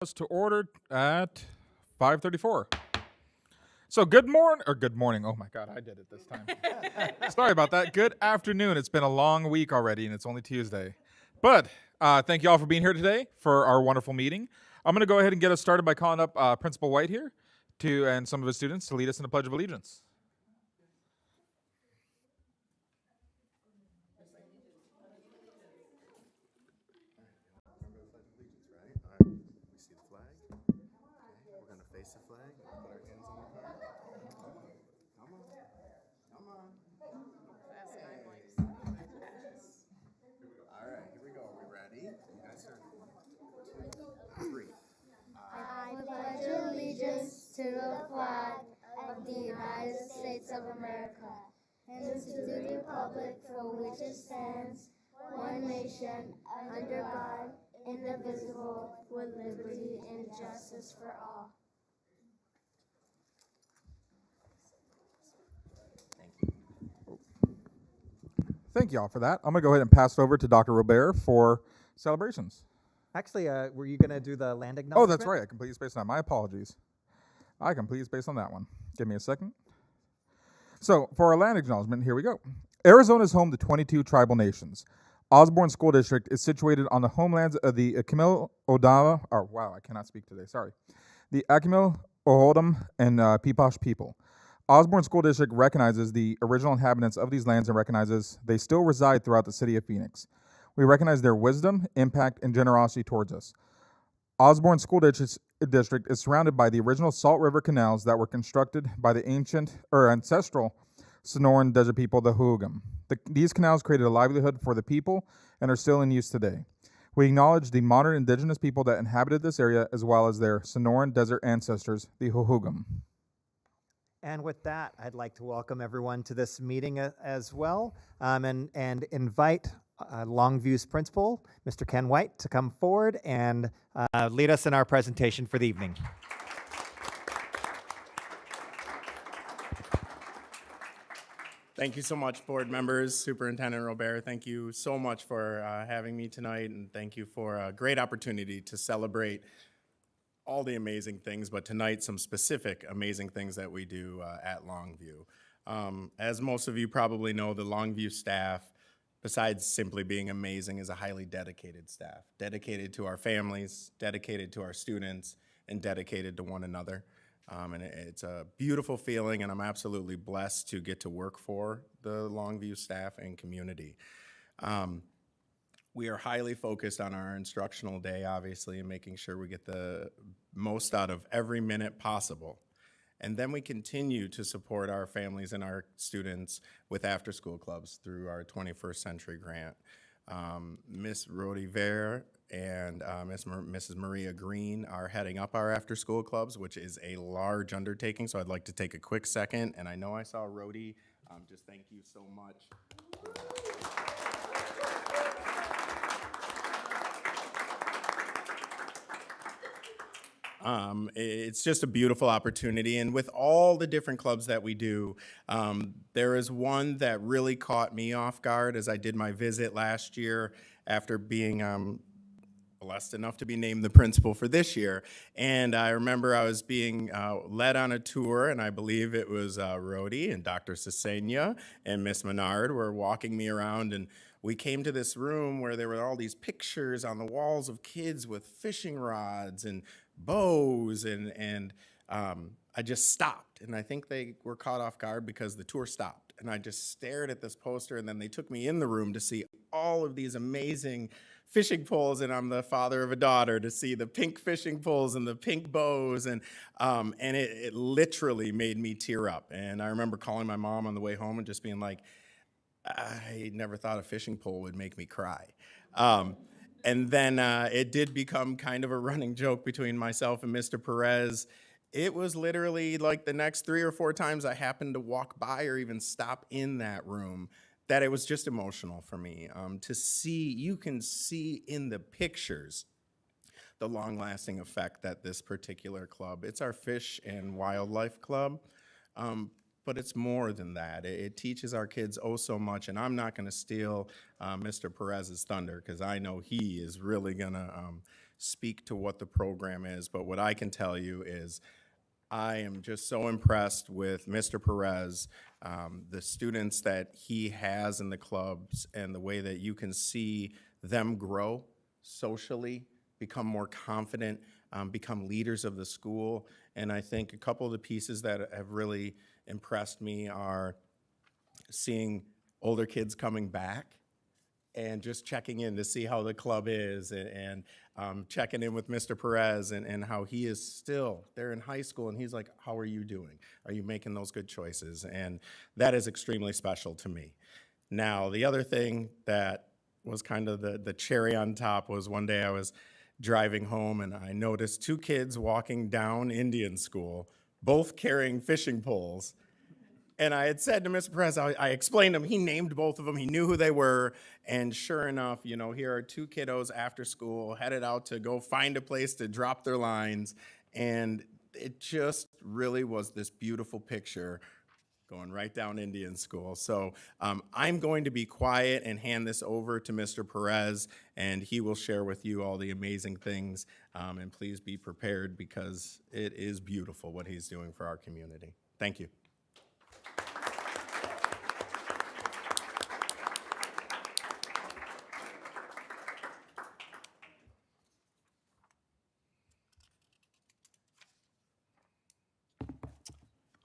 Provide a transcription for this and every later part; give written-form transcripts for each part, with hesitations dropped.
us to order at 5:34. So good morning. Oh my God, I did it this time. Sorry about that. Good afternoon. It's been a long week already, and it's only Tuesday. But thank you all for being here today for our wonderful meeting. I'm going to go ahead and get us started by calling up Principal White here and some of his students to lead us in the Pledge of Allegiance. Remember the Pledge of Allegiance, right? All right. We see the flag. Okay. We're going to face the flag. Put our hands on the heart. Come on. Come on. All right. Here we go. Are we ready? You guys are 2, 3. I pledge allegiance to the flag of the United States of America and to the republic for which it stands, one nation, under God, indivisible, with liberty and justice for all. Thank you all for that. I'm going to go ahead and pass it over to Dr. Robert for celebrations. Actually, were you going to do the land acknowledgement? Oh, that's right. I completely spaced on that. My apologies. I completely spaced on that one. Give me a second. So, for our land acknowledgement, here we go. Arizona is home to 22 tribal nations. Osborne School District is situated on the homelands of the Akimel Odawa. Oh, wow, I cannot speak today. Sorry. The Akimel, Ohodom, and Peepash people. Osborne School District recognizes the original inhabitants of these lands and recognizes they still reside throughout the city of Phoenix. We recognize their wisdom, impact, and generosity towards us. Osborne School District is surrounded by the original Salt River canals that were constructed by the ancestral Sonoran Desert people, the Hohokam. These canals created a livelihood for the people and are still in use today. We acknowledge the modern indigenous people that inhabited this area as well as their Sonoran Desert ancestors, the Hohokam. And with that, I'd like to welcome everyone to this meeting as well, and invite Longview's principal, Mr. Ken White, to come forward and lead us in our presentation for the evening. Thank you so much, board members, Superintendent Robert. Thank you so much for having me tonight, and thank you for a great opportunity to celebrate all the amazing things, but tonight some specific amazing things that we do at Longview. As most of you probably know, the Longview staff, besides simply being amazing, is a highly dedicated staff, dedicated to our families, dedicated to our students, and dedicated to one another. And it's a beautiful feeling, and I'm absolutely blessed to get to work for the Longview staff and community. We are highly focused on our instructional day, obviously, and making sure we get the most out of every minute possible. And then we continue to support our families and our students with after-school clubs through our 21st Century Grant. Miss Rodi Ver and Mrs. Maria Green are heading up our after-school clubs, which is a large undertaking, so I'd like to take a quick second, and I know I saw Rodi, just thank you so much. It's just a beautiful opportunity, and with all the different clubs that we do, there is one that really caught me off guard as I did my visit last year after being blessed enough to be named the principal for this year. And I remember I was being led on a tour, and I believe it was Rodi and Dr. Sesenia and Miss Menard were walking me around, and we came to this room where there were all these pictures on the walls of kids with fishing rods and bows, and I just stopped, and I think they were caught off guard because the tour stopped, and I just stared at this poster, and then they took me in the room to see all of these amazing fishing poles, and I'm the father of a daughter, to see the pink fishing poles and the pink bows, and it literally made me tear up. And I remember calling my mom on the way home and just being like, I never thought a fishing pole would make me cry. And then it did become kind of a running joke between myself and Mr. Perez. It was literally like the next 3 or 4 times I happened to walk by or even stop in that room that it was just emotional for me. To see, you can see in the pictures the long-lasting effect that this particular club, it's our fish and wildlife club, but it's more than that. It teaches our kids oh so much, and I'm not going to steal Mr. Perez's thunder because I know he is really going to speak to what the program is, but what I can tell you is I am just so impressed with Mr. Perez, the students that he has in the clubs, and the way that you can see them grow socially, become more confident, become leaders of the school. And I think a couple of the pieces that have really impressed me are seeing older kids coming back and just checking in to see how the club is, and checking in with Mr. Perez and how he is still, they're in high school, and he's like, how are you doing? Are you making those good choices? And that is extremely special to me. Now, the other thing that was kind of the cherry on top was one day I was driving home and I noticed two kids walking down Indian School, both carrying fishing poles. And I had said to Mr. Perez, I explained to him, he named both of them, he knew who they were, and sure enough, you know, here are two kiddos after school headed out to go find a place to drop their lines, and it just really was this beautiful picture going right down Indian School. So I'm going to be quiet and hand this over to Mr. Perez, and he will share with you all the amazing things, and please be prepared because it is beautiful what he's doing for our community. Thank you.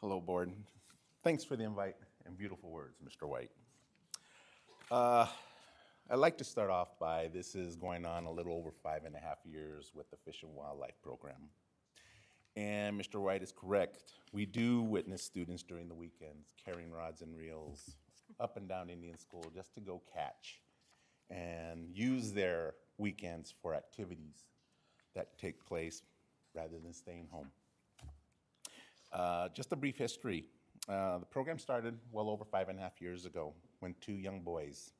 Hello, board. Thanks for the invite and beautiful words, Mr. White. I'd like to start off by, this is going on a little over 5.5 years with the Fish and Wildlife Program. And Mr. White is correct. We do witness students during the weekends carrying rods and reels up and down Indian School just to go catch and use their weekends for activities that take place rather than staying home. Just a brief history. The program started well over 5.5 years ago when two young boys,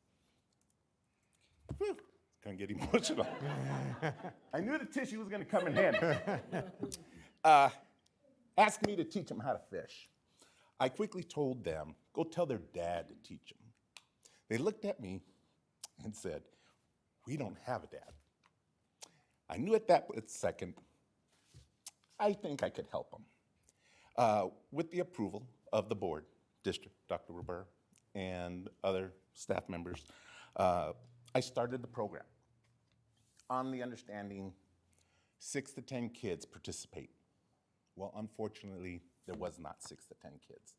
gonna get emotional. I knew the tissue was gonna come in handy. Asked me to teach them how to fish. I quickly told them, go tell their dad to teach them. They looked at me and said, we don't have a dad. I knew at that second, I think I could help them. With the approval of the board, district, Dr. Rober, and other staff members, I started the program on the understanding 6 to 10 kids participate. Well, unfortunately, there was not 6 to 10 kids.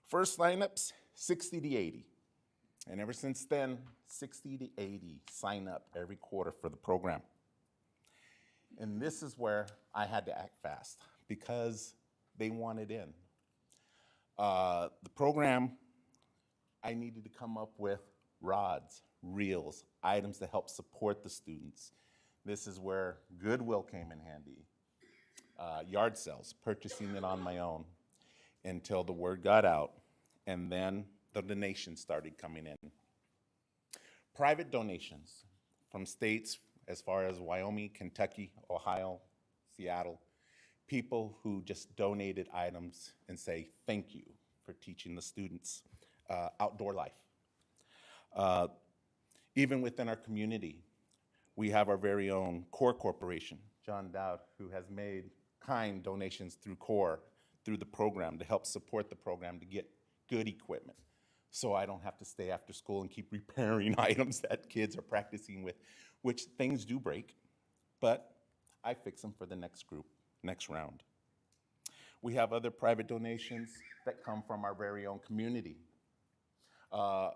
First lineups, 60 to 80. And ever since then, 60 to 80 sign up every quarter for the program. And this is where I had to act fast because they wanted in. The program, I needed to come up with rods, reels, items to help support the students. This is where Goodwill came in handy. Yard sales, purchasing it on my own until the word got out, and then the donations started coming in. Private donations from states as far as Wyoming, Kentucky, Ohio, Seattle, people who just donated items and say thank you for teaching the students outdoor life. Even within our community, we have our very own CORE Corporation, John Dowd, who has made kind donations through CORE, through the program, to help support the program to get good equipment, so I don't have to stay after school and keep repairing items that kids are practicing with, which things do break, but I fix them for the next group, next round. We have other private donations that come from our very own community.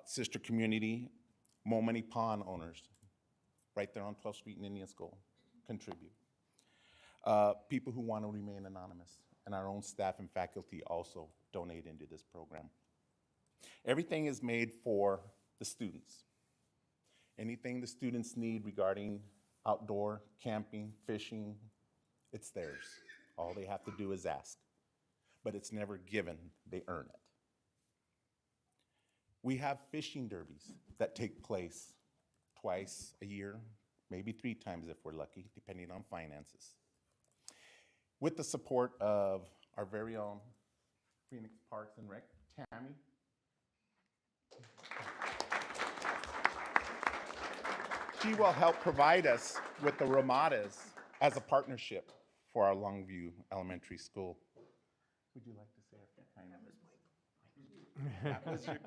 Sister community, Momani Pond owners, right there on 12th Street in Indian School, contribute. People who want to remain anonymous, and our own staff and faculty also donate into this program. Everything is made for the students. Anything the students need regarding outdoor, camping, fishing, it's theirs. All they have to do is ask. But it's never given, they earn it. We have fishing derbies that take place twice a year, maybe 3 times if we're lucky, depending on finances. With the support of our very own Phoenix Parks and Rec, Tammy. She will help provide us with the ramadas as a partnership for our Longview Elementary School. Would you like to say a few kind words? That was your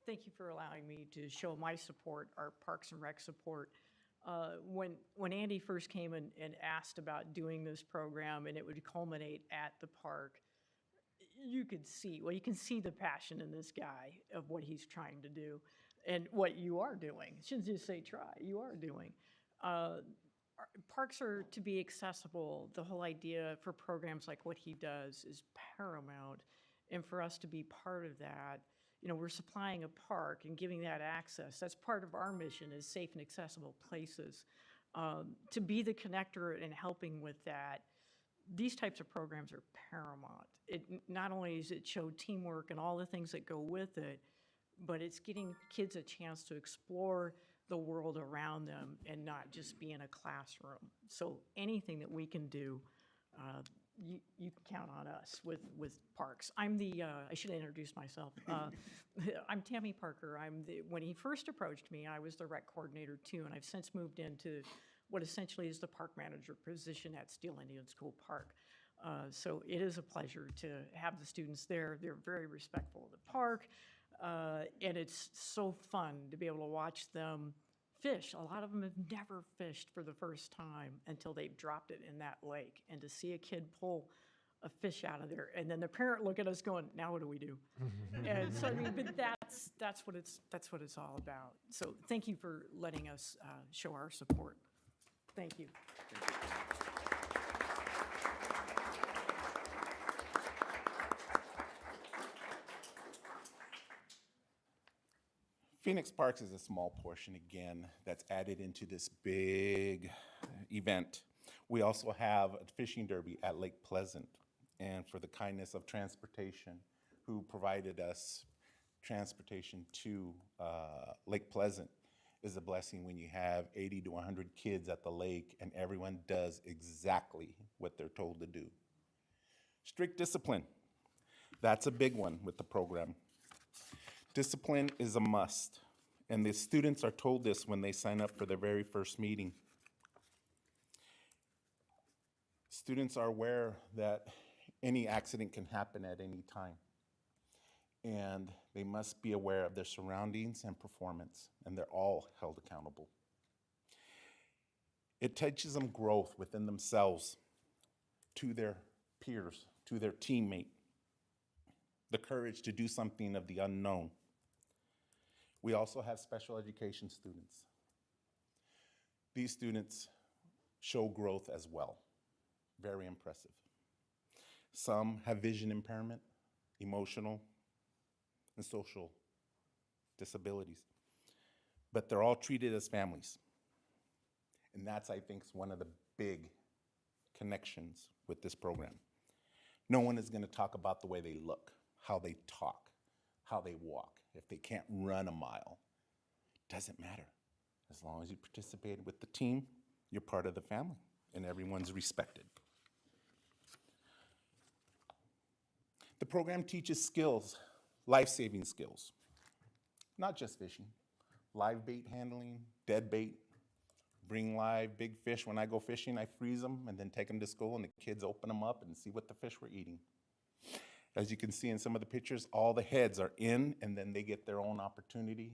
Thank you for allowing me to show my support, our Parks and Rec support. When Andy first came and asked about doing this program and it would culminate at the park, you could see, well, you can see the passion in this guy of what he's trying to do and what you are doing. Shouldn't just say try, you are doing. Parks are to be accessible. The whole idea for programs like what he does is paramount. And for us to be part of that, you know, we're supplying a park and giving that access. That's part of our mission, is safe and accessible places. To be the connector and helping with that, these types of programs are paramount. Not only does it show teamwork and all the things that go with it, but it's getting kids a chance to explore the world around them and not just be in a classroom. So anything that we can do, you can count on us with parks. I'm the, I should introduce myself. I'm Tammy Parker. When he first approached me, I was the rec coordinator too, and I've since moved into what essentially is the park manager position at Steel Indian School Park. So it is a pleasure to have the students there. They're very respectful of the park, and it's so fun to be able to watch them fish. A lot of them have never fished for the first time until they've dropped it in that lake, and to see a kid pull a fish out of there, and then the parent look at us going, "Now what do we do?" And so I mean, but that's what it's all about. So thank you for letting us show our support. Thank you. Phoenix Parks is a small portion, again, that's added into this big event. We also have a fishing derby at Lake Pleasant, and for the kindness of transportation, who provided us transportation to Lake Pleasant, is a blessing when you have 80 to 100 kids at the lake and everyone does exactly what they're told to do. Strict discipline, that's a big one with the program. Discipline is a must, and the students are told this when they sign up for their very first meeting. Students are aware that any accident can happen at any time, and they must be aware of their surroundings and performance, and they're all held accountable. It teaches them growth within themselves, to their peers, to their teammate, the courage to do something of the unknown. We also have special education students. These students show growth as well. Very impressive. Some have vision impairment, emotional, and social disabilities, but they're all treated as families. And that's, I think, one of the big connections with this program. No one is going to talk about the way they look, how they talk, how they walk. If they can't run a mile, doesn't matter. As long as you participated with the team, you're part of the family, and everyone's respected. The program teaches skills, life-saving skills, not just fishing, live bait handling, dead bait, bring live big fish. When I go fishing, I freeze them and then take them to school, and the kids open them up and see what the fish were eating. As you can see in some of the pictures, all the heads are in, and then they get their own opportunity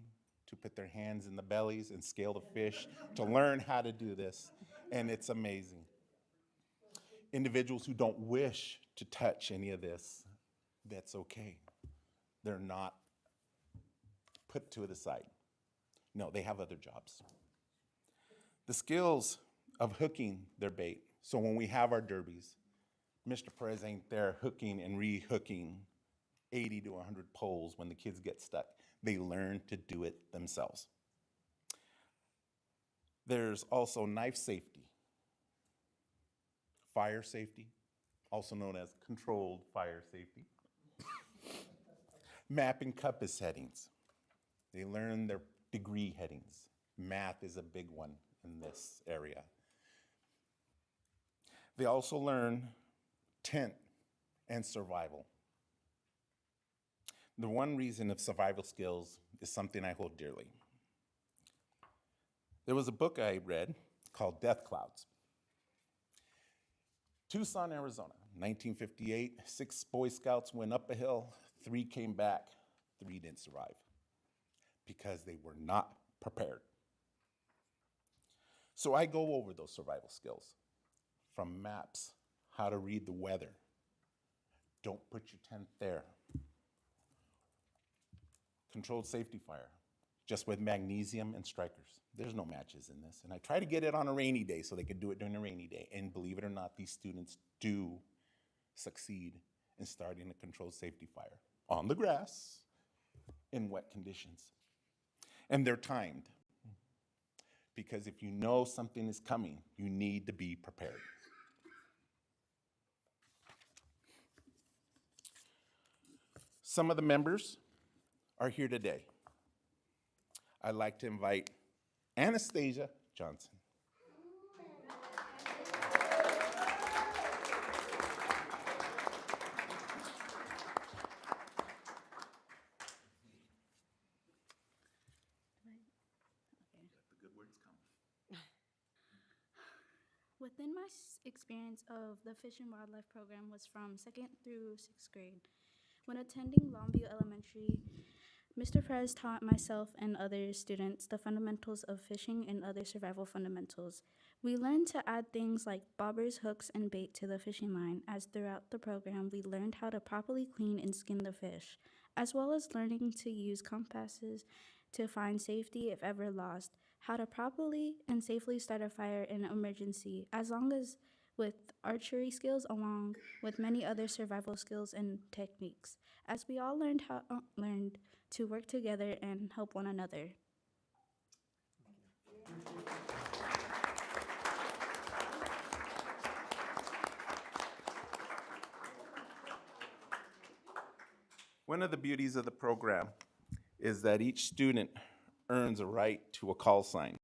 to put their hands in the bellies and scale the fish to learn how to do this, and it's amazing. Individuals who don't wish to touch any of this, that's okay. They're not put to the side. No, they have other jobs. The skills of hooking their bait. So when we have our derbies, Mr. Perez ain't there hooking and re-hooking 80 to 100 poles when the kids get stuck. They learn to do it themselves. There's also knife safety, fire safety, also known as controlled fire safety, map and compass headings. They learn their degree headings. Math is a big one in this area. They also learn tent and survival. The one reason of survival skills is something I hold dearly. There was a book I read called Death Clouds. Tucson, Arizona, 1958, 6 Boy Scouts went up a hill, 3 came back, 3 didn't survive because they were not prepared. So I go over those survival skills, from maps, how to read the weather. Don't put your tent there. Controlled safety fire, just with magnesium and strikers. There's no matches in this. And I try to get it on a rainy day so they could do it during a rainy day. And believe it or not, these students do succeed in starting a controlled safety fire on the grass in wet conditions. And they're timed. Because if you know something is coming, you need to be prepared. Some of the members are here today. I'd like to invite Anastasia Johnson. Within my experience of the Fish and Wildlife program was from 2nd through 6th grade. When attending Longview Elementary, Mr. Perez taught myself and other students the fundamentals of fishing and other survival fundamentals. We learned to add things like bobbers, hooks, and bait to the fishing line, as throughout the program we learned how to properly clean and skin the fish, as well as learning to use compasses to find safety if ever lost, how to properly and safely start a fire in an emergency, as long as with archery skills along with many other survival skills and techniques, as we all learned to work together and help one another. One of the beauties of the program is that each student earns a right to a call sign.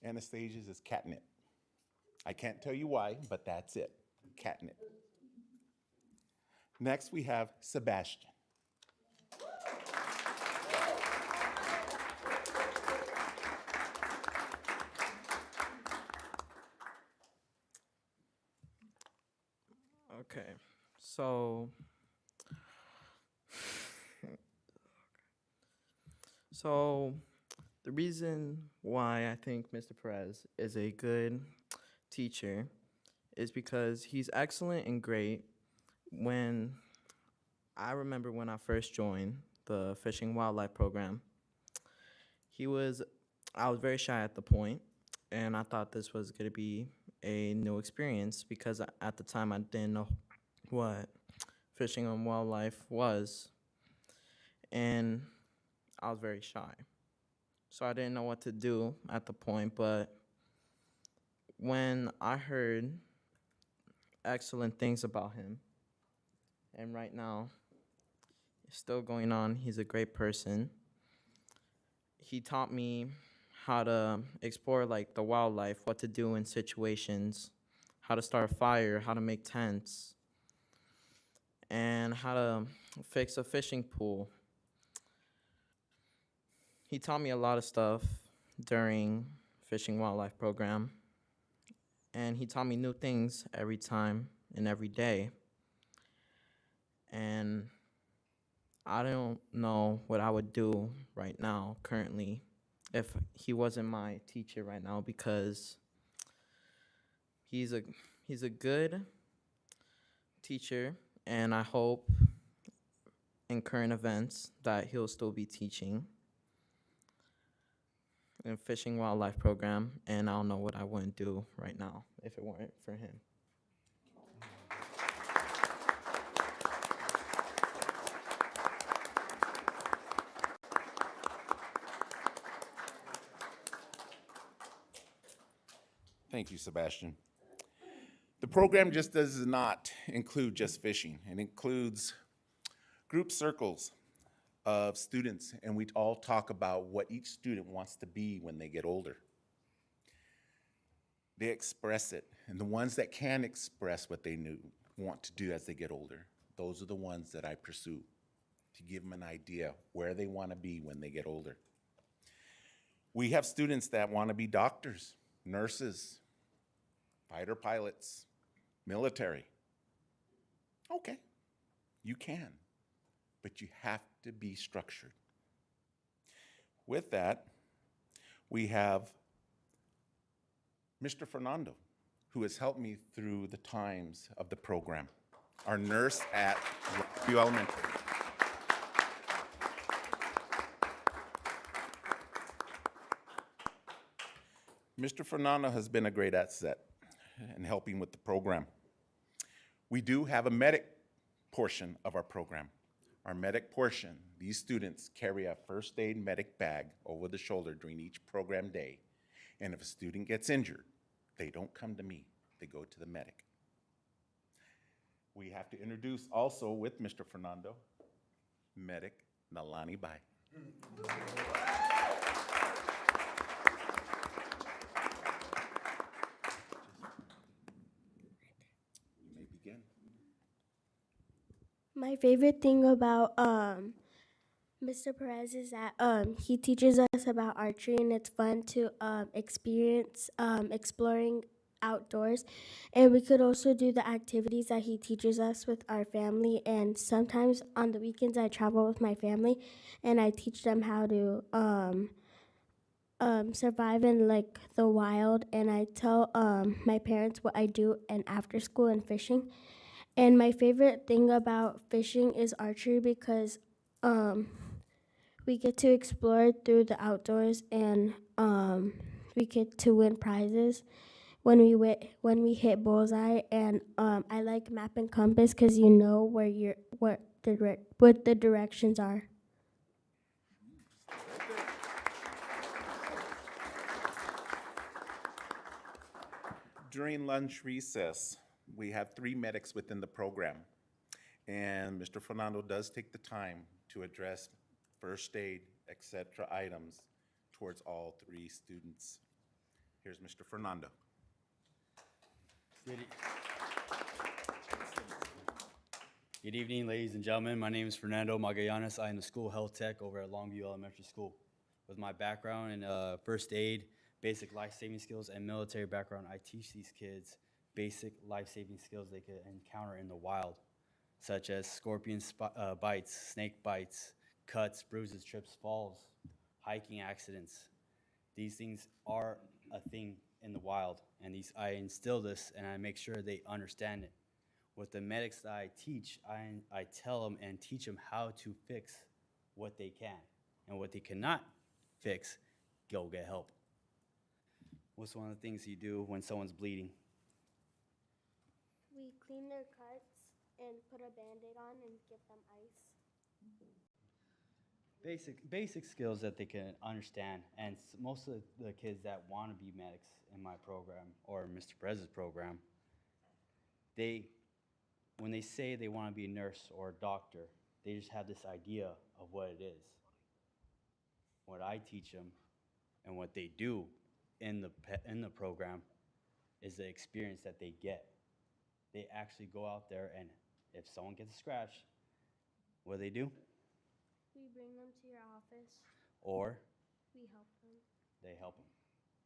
Anastasia's is catnip. I can't tell you why, but that's it, catnip. Next, we have Sebastian. Okay, so the reason why I think Mr. Perez is a good teacher is because he's excellent and great. When I remember when I first joined the Fishing Wildlife program, I was very shy at the point, and I thought this was going to be a new experience because at the time I didn't know what fishing and wildlife was, and I was very shy. So I didn't know what to do at the point, but when I heard excellent things about him, and right now it's still going on, he's a great person. He taught me how to explore like the wildlife, what to do in situations, how to start a fire, how to make tents, and how to fix a fishing pool. He taught me a lot of stuff during Fishing Wildlife program, and he taught me new things every time and every day. And I don't know what I would do right now, currently, if he wasn't my teacher right now, because he's a good teacher, and I hope in current events that he'll still be teaching in Fishing Wildlife program, and I don't know what I wouldn't do right now if it weren't for him. Thank you, Sebastian. The program just does not include just fishing. It includes group circles of students, and we all talk about what each student wants to be when they get older. They express it, and the ones that can express what they want to do as they get older, those are the ones that I pursue to give them an idea where they want to be when they get older. We have students that want to be doctors, nurses, fighter pilots, military. Okay, you can, but you have to be structured. With that, we have Mr. Fernando, who has helped me through the times of the program, our nurse at View Elementary. Mr. Fernando has been a great asset in helping with the program. We do have a medic portion of our program. Our medic portion, these students carry a first aid medic bag over the shoulder during each program day. And if a student gets injured, they don't come to me, they go to the medic. We have to introduce also with Mr. Fernando, medic Nalani Bai. You may begin. My favorite thing about Mr. Perez is that he teaches us about archery, and it's fun to experience exploring outdoors. And we could also do the activities that he teaches us with our family. And sometimes on the weekends, I travel with my family, and I teach them how to survive in like the wild. And I tell my parents what I do and after school and fishing. And my favorite thing about fishing is archery because we get to explore through the outdoors, and we get to win prizes when we hit bullseye. And I like map and compass because you know where what the directions are. During lunch recess, we have 3 medics within the program. And Mr. Fernando does take the time to address first aid, etc. items towards all 3 students. Here's Mr. Fernando. Good evening, ladies and gentlemen. My name is Fernando Magallanes. I am the school health tech over at Longview Elementary School. With my background in first aid, basic life-saving skills, and military background, I teach these kids basic life-saving skills they could encounter in the wild, such as scorpion bites, snake bites, cuts, bruises, trips, falls, hiking accidents. These things are a thing in the wild, and I instill this and I make sure they understand it. With the medics that I teach, I tell them and teach them how to fix what they can, and what they cannot fix, go get help. What's one of the things you do when someone's bleeding? We clean their cuts and put a Band-Aid on and give them ice. Basic skills that they can understand, and most of the kids that want to be medics in my program or Mr. Perez's program, when they say they want to be a nurse or a doctor, they just have this idea of what it is. What I teach them and what they do in the program is the experience that they get. They actually go out there, and if someone gets a scratch, what do? We bring them to your office. Or We help them. they help them.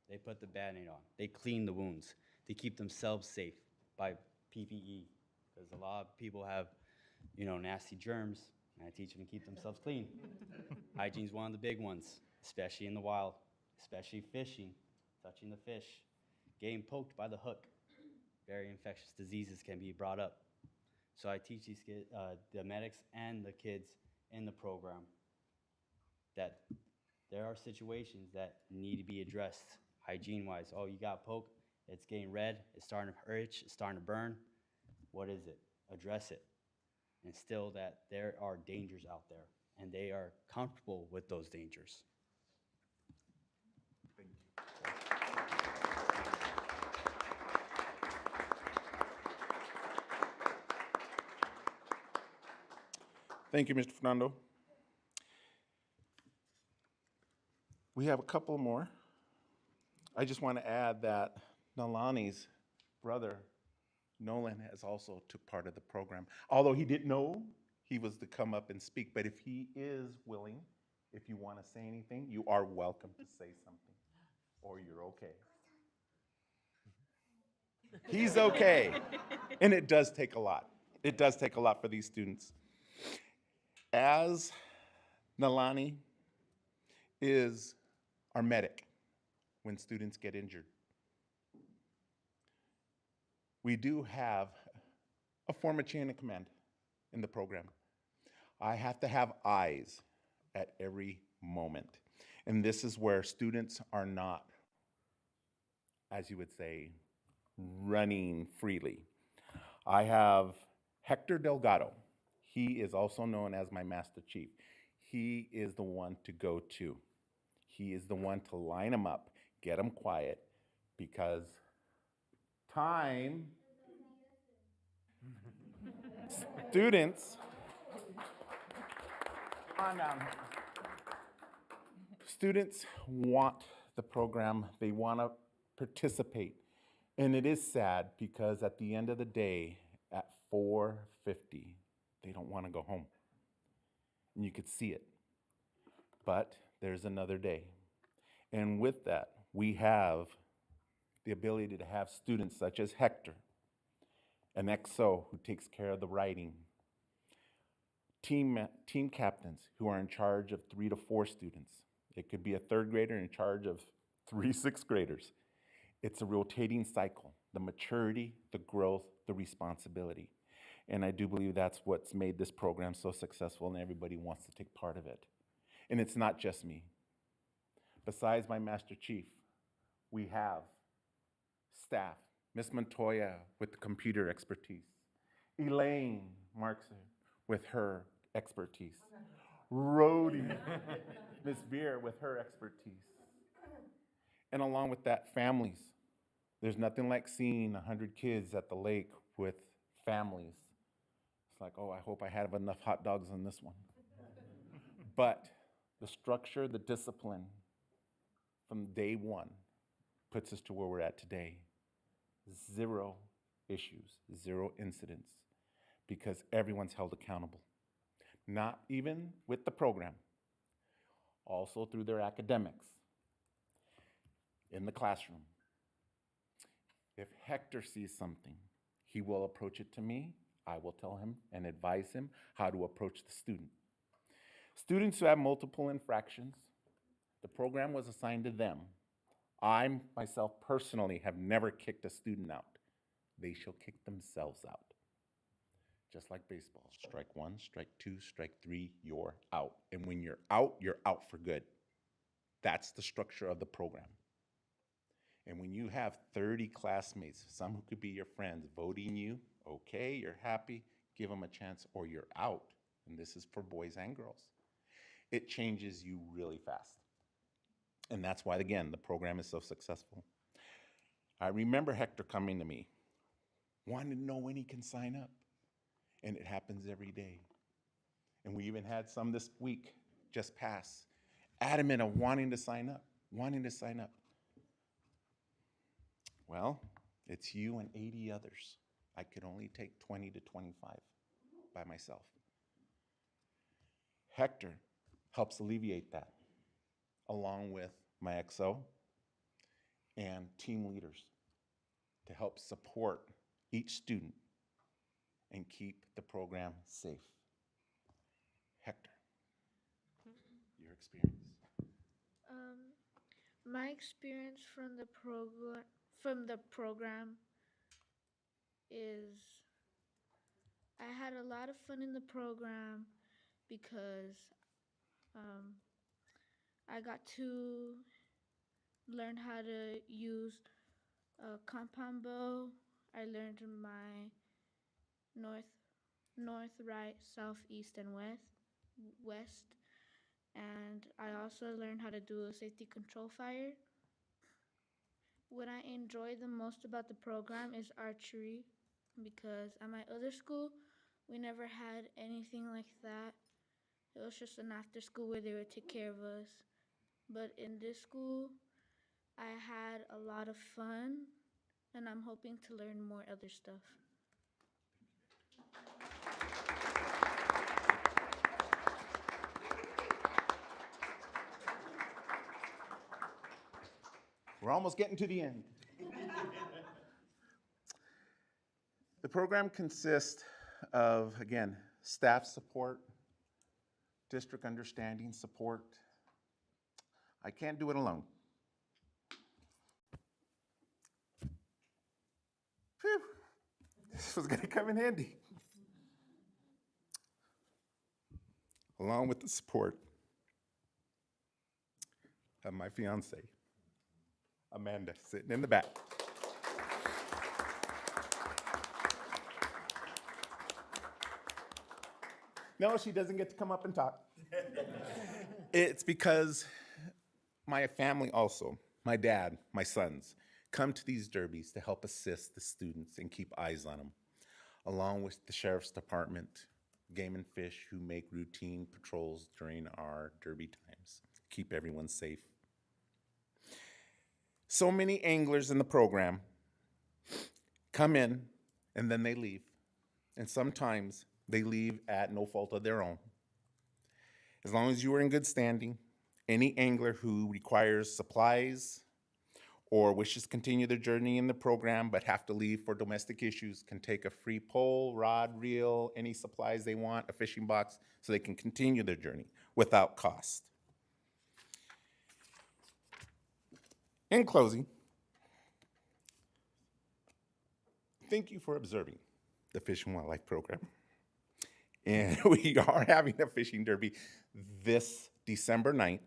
They put the Band-Aid on. They clean the wounds. They keep themselves safe by PPE, because a lot of people have, nasty germs, and I teach them to keep themselves clean. Hygiene is one of the big ones, especially in the wild, especially fishing, touching the fish, getting poked by the hook. Very infectious diseases can be brought up. So I teach these kids, the medics and the kids in the program, that there are situations that need to be addressed hygiene-wise. Oh, you got poked, it's getting red, it's starting to itch, it's starting to burn. What is it? Address it. And still that there are dangers out there, and they are comfortable with those dangers. Thank you, Mr. Fernando. We have a couple more. I just want to add that Nalani's brother, Nolan, has also took part of the program. Although he didn't know he was to come up and speak, but if he is willing, If you want to say anything, you are welcome to say something, or you're okay. He's okay. And it does take a lot. It does take a lot for these students. As Nalani is our medic when students get injured, we do have a form of chain of command in the program. I have to have eyes at every moment. And this is where students are not, as you would say, running freely. I have Hector Delgado. He is also known as my Master Chief. He is the one to go to. He is the one to line them up, get them quiet, because time, students, come on down. Students want the program, they want to participate. And it is sad because at the end of the day, at 4:50, they don't want to go home. And you could see it. But there's another day. And with that, we have the ability to have students such as Hector, an XO who takes care of the writing, team captains who are in charge of 3 to 4 students. It could be a 3rd grader in charge of 3 6th graders. It's a rotating cycle, the maturity, the growth, the responsibility. And I do believe that's what's made this program so successful, and everybody wants to take part of it. And it's not just me. Besides my Master Chief, we have staff, Miss Montoya with the computer expertise, Elaine Markson with her expertise, Rhodey, Miss Veer with her expertise. And along with that, families. There's nothing like seeing 100 kids at the lake with families. It's like, oh, I hope I have enough hot dogs on this one. But the structure, the discipline from day one puts us to where we're at today. 0 issues, 0 incidents, because everyone's held accountable. Not even with the program, also through their academics, in the classroom. If Hector sees something, he will approach it to me. I will tell him and advise him how to approach the student. Students who have multiple infractions, the program was assigned to them. I, myself, personally have never kicked a student out. They shall kick themselves out. Just like baseball. Strike 1, strike 2, strike 3, you're out. And when you're out for good. That's the structure of the program. And when you have 30 classmates, some who could be your friends, voting you, okay, you're happy, give them a chance, or you're out. And this is for boys and girls. It changes you really fast. And that's why, again, the program is so successful. I remember Hector coming to me, wanting to know when he can sign up. And it happens every day. And we even had some this week, just pass, adamant of wanting to sign up. Well, it's you and 80 others. I could only take 20 to 25 by myself. Hector helps alleviate that, along with my XO and team leaders to help support each student and keep the program safe. Hector, your experience. My experience from the program is I had a lot of fun in the program because I got to learn how to use a compound bow. I learned my north, right, south, east, and west. And I also learned how to do a safety control fire. What I enjoy the most about the program is archery, because at my other school, we never had anything like that. It was just an after school where they would take care of us. But in this school, I had a lot of fun, and I'm hoping to learn more other stuff. We're almost getting to the end. The program consists of, again, staff support, district understanding support. I can't do it alone. Phew. This was going to come in handy. Along with the support of my fiance, Amanda, sitting in the back. No, she doesn't get to come up and talk. It's because my family also, my dad, my sons, come to these derbies to help assist the students and keep eyes on them, along with the Sheriff's Department, Game and Fish, who make routine patrols during our derby times, keep everyone safe. So many anglers in the program come in and then they leave. And sometimes they leave at no fault of their own. As long as you are in good standing, any angler who requires supplies or wishes to continue their journey in the program but have to leave for domestic issues can take a free pole, rod, reel, any supplies they want, a fishing box, so they can continue their journey without cost. In closing, thank you for observing the Fish and Wildlife Program. And we are having a fishing derby this December 9th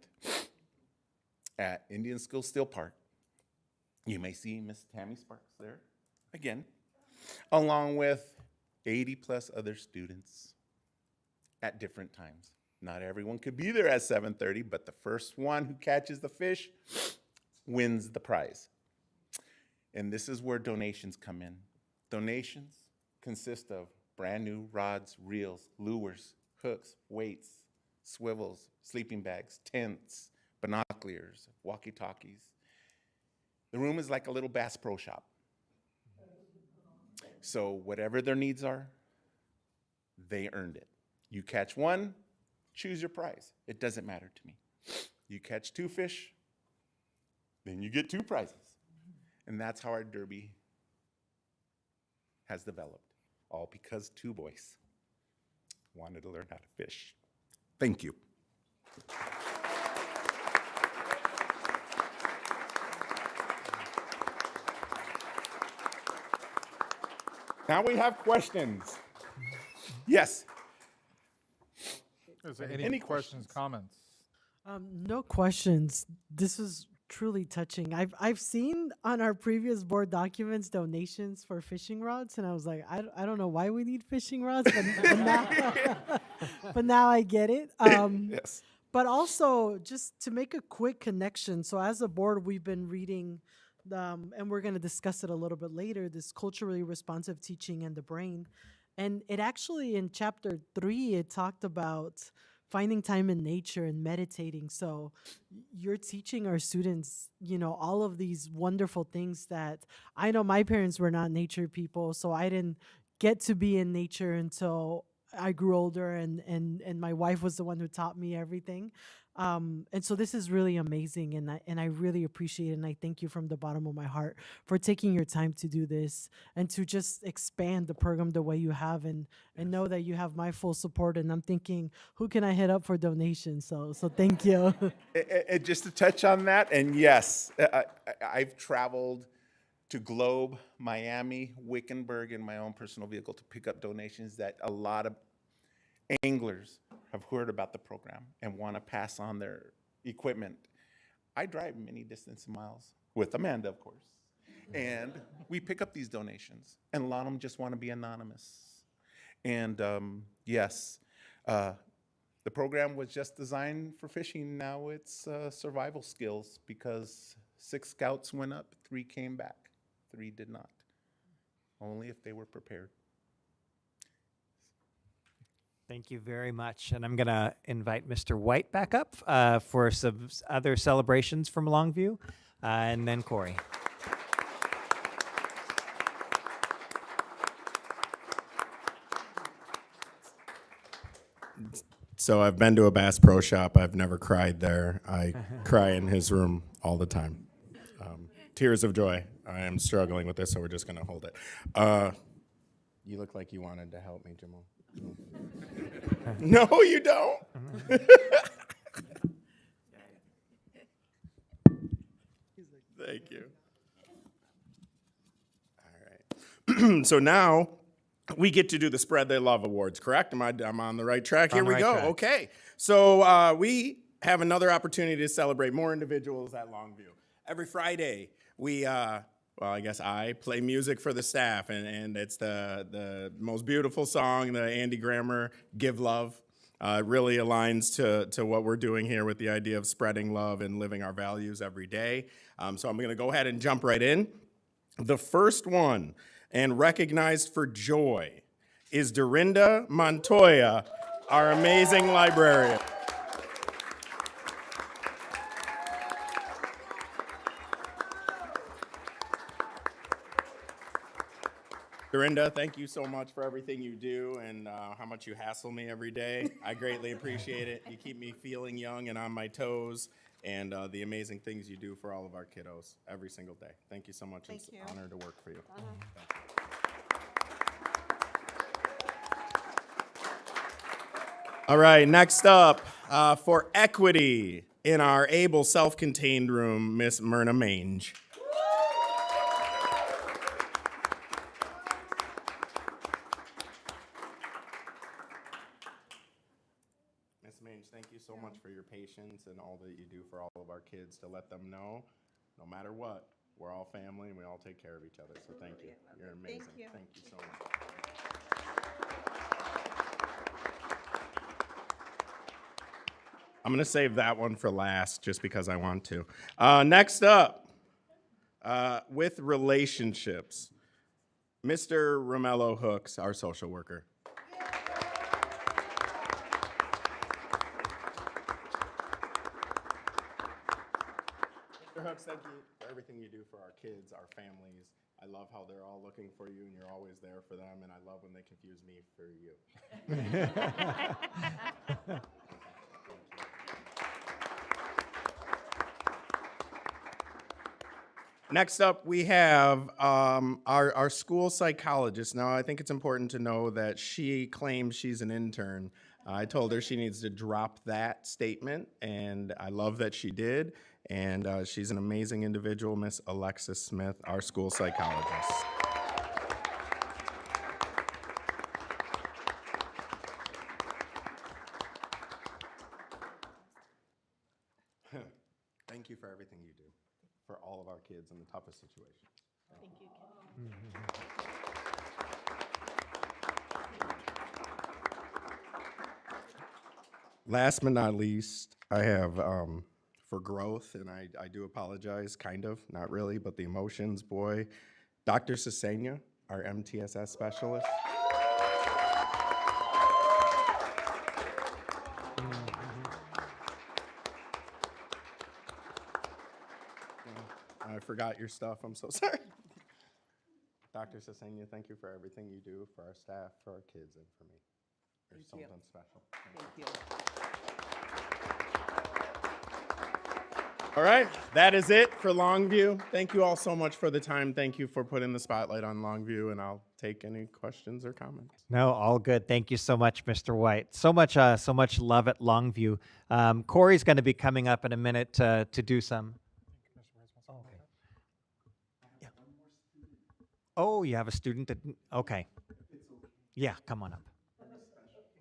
at Indian School Steel Park. You may see Miss Tammy Sparks there again, along with 80 plus other students at different times. Not everyone could be there at 7:30, but the first one who catches the fish wins the prize. And this is where donations come in. Donations consist of brand new rods, reels, lures, hooks, weights, swivels, sleeping bags, tents, binoculars, walkie-talkies. The room is like a little Bass Pro Shop. So whatever their needs are, they earned it. You catch one, choose your prize. It doesn't matter to me. You catch 2 fish, then you get 2 prizes. And that's how our derby has developed, all because 2 boys wanted to learn how to fish. Thank you. Now we have questions. Yes. Is there any Any questions, questions? comments? No questions. This is truly touching. I've seen on our previous board documents donations for fishing rods, and I was like, I don't know why we need fishing rods, but now I get it. Yes. But also, just to make a quick connection, so as a board, we've been reading, and we're going to discuss it a little bit later, this culturally responsive teaching and the brain. And it actually, in chapter 3, it talked about finding time in nature and meditating. So you're teaching our students, all of these wonderful things that I know my parents were not nature people, so I didn't get to be in nature until I grew older, and my wife was the one who taught me everything. And so this is really amazing, and I really appreciate it, and I thank you from the bottom of my heart for taking your time to do this and to just expand the program the way you have, and know that you have my full support. And I'm thinking, who can I hit up for donations? So thank you. And just to touch on that, and yes, I've traveled to Globe, Miami, Wickenburg in my own personal vehicle to pick up donations that a lot of anglers have heard about the program and want to pass on their equipment. I drive many distance miles with Amanda, of course, and we pick up these donations, and a lot of them just want to be anonymous. And yes, the program was just designed for fishing. Now it's survival skills, because 6 scouts went up, 3 came back, 3 did not, only if they were prepared. Thank you very much. And I'm going to invite Mr. White back up for some other celebrations from Longview, and then Corey. So I've been to a Bass Pro Shop. I've never cried there. I cry in his room all the time. Tears of joy. I am struggling with this, so we're just going to hold it. You look like you wanted to help me, Jamal. No, you don't. Thank you. All right. So now we get to do the Spread They Love Awards, correct? I'm on the right track? On Here the we right go. track. Okay. So we have another opportunity to celebrate more individuals at Longview. Every Friday, we, well, I guess I play music for the staff, and it's the most beautiful song, the Andy Grammer, Give Love. It really aligns to what we're doing here with the idea of spreading love and living our values every day. So I'm going to go ahead and jump right in. The first one, and recognized for joy, is Dorinda Montoya, our amazing librarian. Dorinda, thank you so much for everything you do and how much you hassle me every day. I greatly appreciate it. You keep me feeling young and on my toes, and the amazing things you do for all of our kiddos every single day. Thank you so much. It's an honor to work for you. All right, next up, for equity in our able self-contained room, Miss Myrna Mange. Miss Mange, thank you so much for your patience and all that you do for all of our kids to let them know, no matter what, we're all family and we all take care of each other. So thank you. You're amazing. Thank you so much. I'm going to save that one for last just because I want to. Next up, with relationships, Mr. Romello Hooks, our social worker. Mr. Hooks, thank you for everything you do for our kids, our families. I love how they're all looking for you and you're always there for them, and I love when they confuse me for you. Next up, we have our school psychologist. Now, I think it's important to know that she claims she's an intern. I told her she needs to drop that statement, and I love that she did. And she's an amazing individual, Miss Alexis Smith, our school psychologist. Thank you for everything you do for all of our kids in the toughest situations. Thank you, Kim. Last but not least, I have for growth, and I do apologize, kind of, not really, but the emotions, boy, Dr. Sesenia, our MTSS specialist. I forgot your stuff. I'm so sorry. Dr. Sesenia, thank you for everything you do for our staff, for our kids, and for me. There's something special. Thank you. All right, that is it for Longview. Thank you all so much for the time. Thank you for putting the spotlight on Longview, and I'll take any questions or comments. No, all good. Thank you so much, Mr. White. So much love at Longview. Corey's going to be coming up in a minute to do some. Yeah. Oh, you have a student that, okay. Yeah, come on up.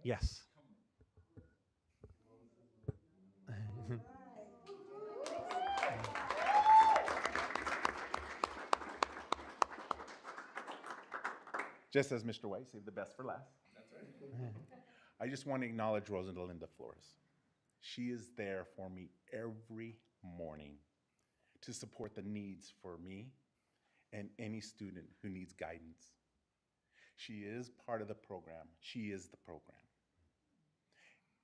Yes. Just as Mr. White saved the best for last. That's right. I just want to acknowledge Rosalinda Flores. She is there for me every morning to support the needs for me and any student who needs guidance. She is part of the program. She is the program.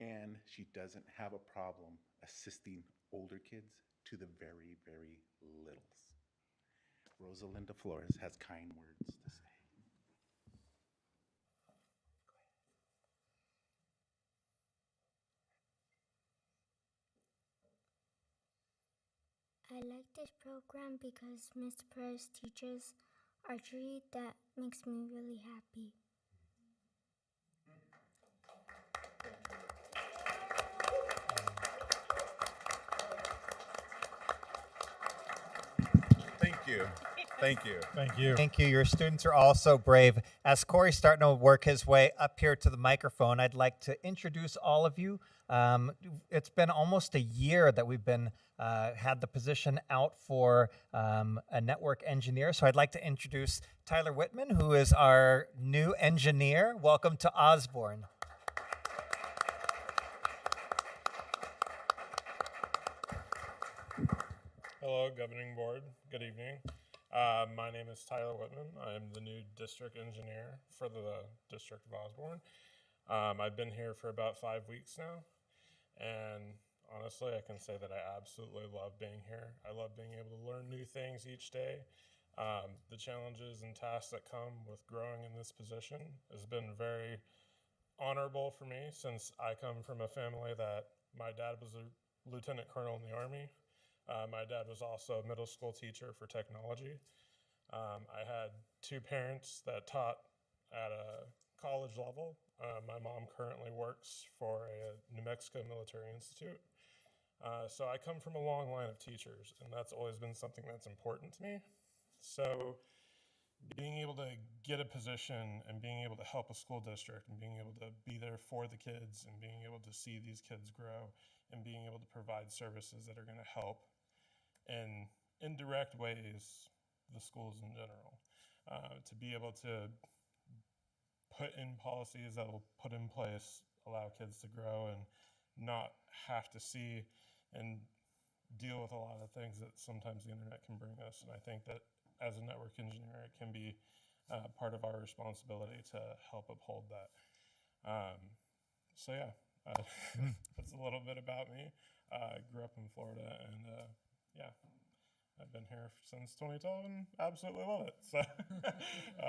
And she doesn't have a problem assisting older kids to the very, very littles. Rosalinda Flores has kind words to say. I like this program because Mr. Perez teaches archery. That makes me really happy. Thank you. Thank you. Thank you. Thank you. Your students are all so brave. As Corey's starting to work his way up here to the microphone, I'd like to introduce all of you. It's been almost a year that we've been had the position out for a network engineer. So I'd like to introduce Tyler Whitman, who is our new engineer. Welcome to Osborne. Hello, Governing Board. Good evening. My name is Tyler Whitman. I am the new district engineer for the District of Osborne. I've been here for about 5 weeks now, and honestly, I can say that I absolutely love being here. I love being able to learn new things each day. The challenges and tasks that come with growing in this position has been very honorable for me, since I come from a family that my dad was a lieutenant colonel in the Army. My dad was also a middle school teacher for technology. I had two parents that taught at a college level. My mom currently works for a New Mexico Military Institute. So I come from a long line of teachers, and that's always been something that's important to me. So being able to get a position and being able to help a school district and being able to be there for the kids and being able to see these kids grow and being able to provide services that are going to help in indirect ways the schools in general, to be able to put in policies that will put in place, allow kids to grow and not have to see and deal with a lot of things that sometimes the internet can bring us. And I think that as a network engineer, it can be part of our responsibility to help uphold that. So yeah, that's a little bit about me. I grew up in Florida, and yeah, I've been here since 2012 and absolutely love it. So,